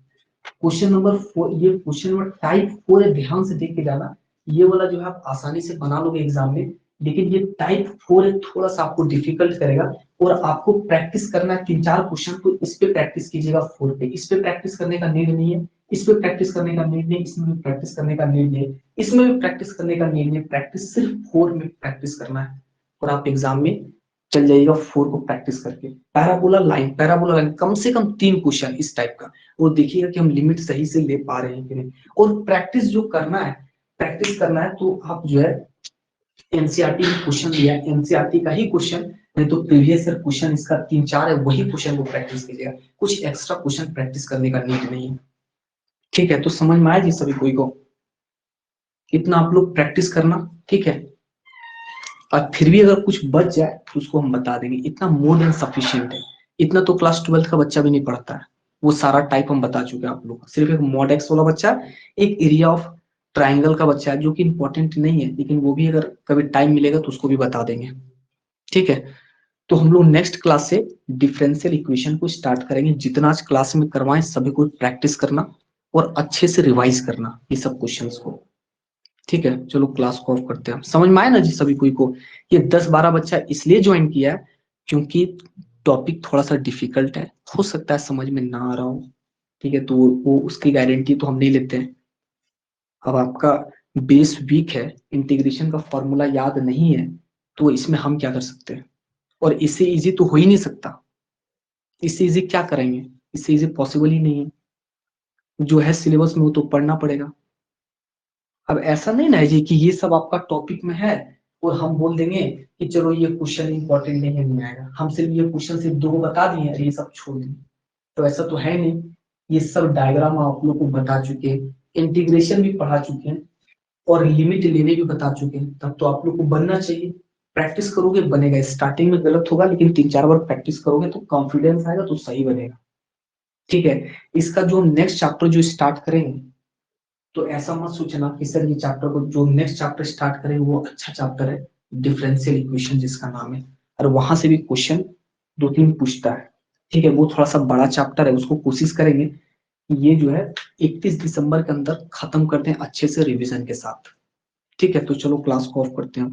क्वेश्चन नंबर 4, ये क्वेश्चन नंबर टाइप 4 है, ध्यान से देख के जाना। ये वाला जो है आप आसानी से बना लोगे एग्जाम में, लेकिन ये टाइप 4 है, थोड़ा सा आपको डिफिकल्ट करेगा, और आपको प्रैक्टिस करना है 3-4 क्वेश्चन, तो इस पे प्रैक्टिस कीजिएगा 4 पे। इस पे प्रैक्टिस करने का नीड नहीं है, इस पे प्रैक्टिस करने का नीड नहीं, इसमें भी प्रैक्टिस करने का नीड नहीं, इसमें भी प्रैक्टिस करने का नीड नहीं, प्रैक्टिस सिर्फ 4 में प्रैक्टिस करना है और आप एग्जाम में चल जाइएगा 4 को प्रैक्टिस करके। पैराबोला लाइन कम से कम 3 क्वेश्चन इस टाइप का, और देखिएगा कि हम लिमिट सही से ले पा रहे हैं कि नहीं। और प्रैक्टिस जो करना है, प्रैक्टिस करना है तो आप जो है एनसीईआरटी में क्वेश्चन लिया, एनसीईआरटी का ही क्वेश्चन, नहीं तो प्रीवियस ईयर क्वेश्चन इसका 3-4 है, वही क्वेश्चन को प्रैक्टिस कीजिएगा, कुछ एक्स्ट्रा क्वेश्चन प्रैक्टिस करने का नीड नहीं है, ठीक है। तो समझ में आया जी सभी कोई को, इतना आप लोग प्रैक्टिस करना, ठीक है। और फिर भी अगर कुछ बच जाए तो उसको हम बता देंगे, इतना मोर देन सफिशिएंट है, इतना तो क्लास 12th का बच्चा भी नहीं पढ़ता है, वो सारा टाइप हम बता चुके हैं आप लोग। सिर्फ एक मॉड एक्स वाला बच्चा, एक एरिया ऑफ ट्राइंगल का बच्चा है जो कि इंपॉर्टेंट नहीं है, लेकिन वो भी अगर कभी टाइम मिलेगा तो उसको भी बता देंगे। ठीक है, तो हम लोग नेक्स्ट क्लास से डिफरेंशियल इक्वेशन को स्टार्ट करेंगे। जितना आज क्लास में करवाएं सभी को प्रैक्टिस करना और अच्छे से रिवाइज करना ये सब क्वेश्चंस को। ठीक है, चलो क्लास को ऑफ करते हैं। समझ में आया ना जी सभी कोई को? ये 10-12 बच्चा इसलिए ज्वाइन किया है क्योंकि टॉपिक थोड़ा सा डिफिकल्ट है, हो सकता है समझ में ना आ रहा हो। ठीक है, तो वो उसकी गारंटी तो हम नहीं लेते हैं। अब आपका बेस वीक है, इंटीग्रेशन का फॉर्मूला याद नहीं है, तो इसमें हम क्या कर सकते हैं? और इससे इजी तो हो ही नहीं सकता। इससे इजी क्या करेंगे? इससे इजी पॉसिबल ही नहीं है। जो है सिलेबस में वो तो पढ़ना पड़ेगा। अब ऐसा नहीं ना है जी कि ये सब आपका टॉपिक में है और हम बोल देंगे कि चलो ये क्वेश्चन इंपॉर्टेंट नहीं है, नहीं आएगा, हम सिर्फ ये क्वेश्चन सिर्फ 2 बता दिए और ये सब छोड़ दिए, तो ऐसा तो है नहीं। ये सब डायग्राम आप लोग को बता चुके हैं, इंटीग्रेशन भी पढ़ा चुके हैं और लिमिट लेने भी बता चुके हैं, तब तो आप लोग को बनना चाहिए। प्रैक्टिस करोगे बनेगा। स्टार्टिंग में गलत होगा लेकिन 3-4 बार प्रैक्टिस करोगे तो कॉन्फिडेंस आएगा, तो सही बनेगा। ठीक है, इसका जो नेक्स्ट चैप्टर जो स्टार्ट करेंगे तो ऐसा मत सोचना कि सर ये चैप्टर को जो नेक्स्ट चैप्टर स्टार्ट करेंगे वो अच्छा चैप्टर है, डिफरेंशियल इक्वेशन जिसका नाम है, और वहां से भी क्वेश्चन 2-3 पूछता है। ठीक है, वो थोड़ा सा बड़ा चैप्टर है, उसको कोशिश करेंगे कि ये जो है 31 दिसंबर के अंदर खत्म कर दें अच्छे से रिवीजन के साथ। ठीक है, तो चलो क्लास को ऑफ करते हैं।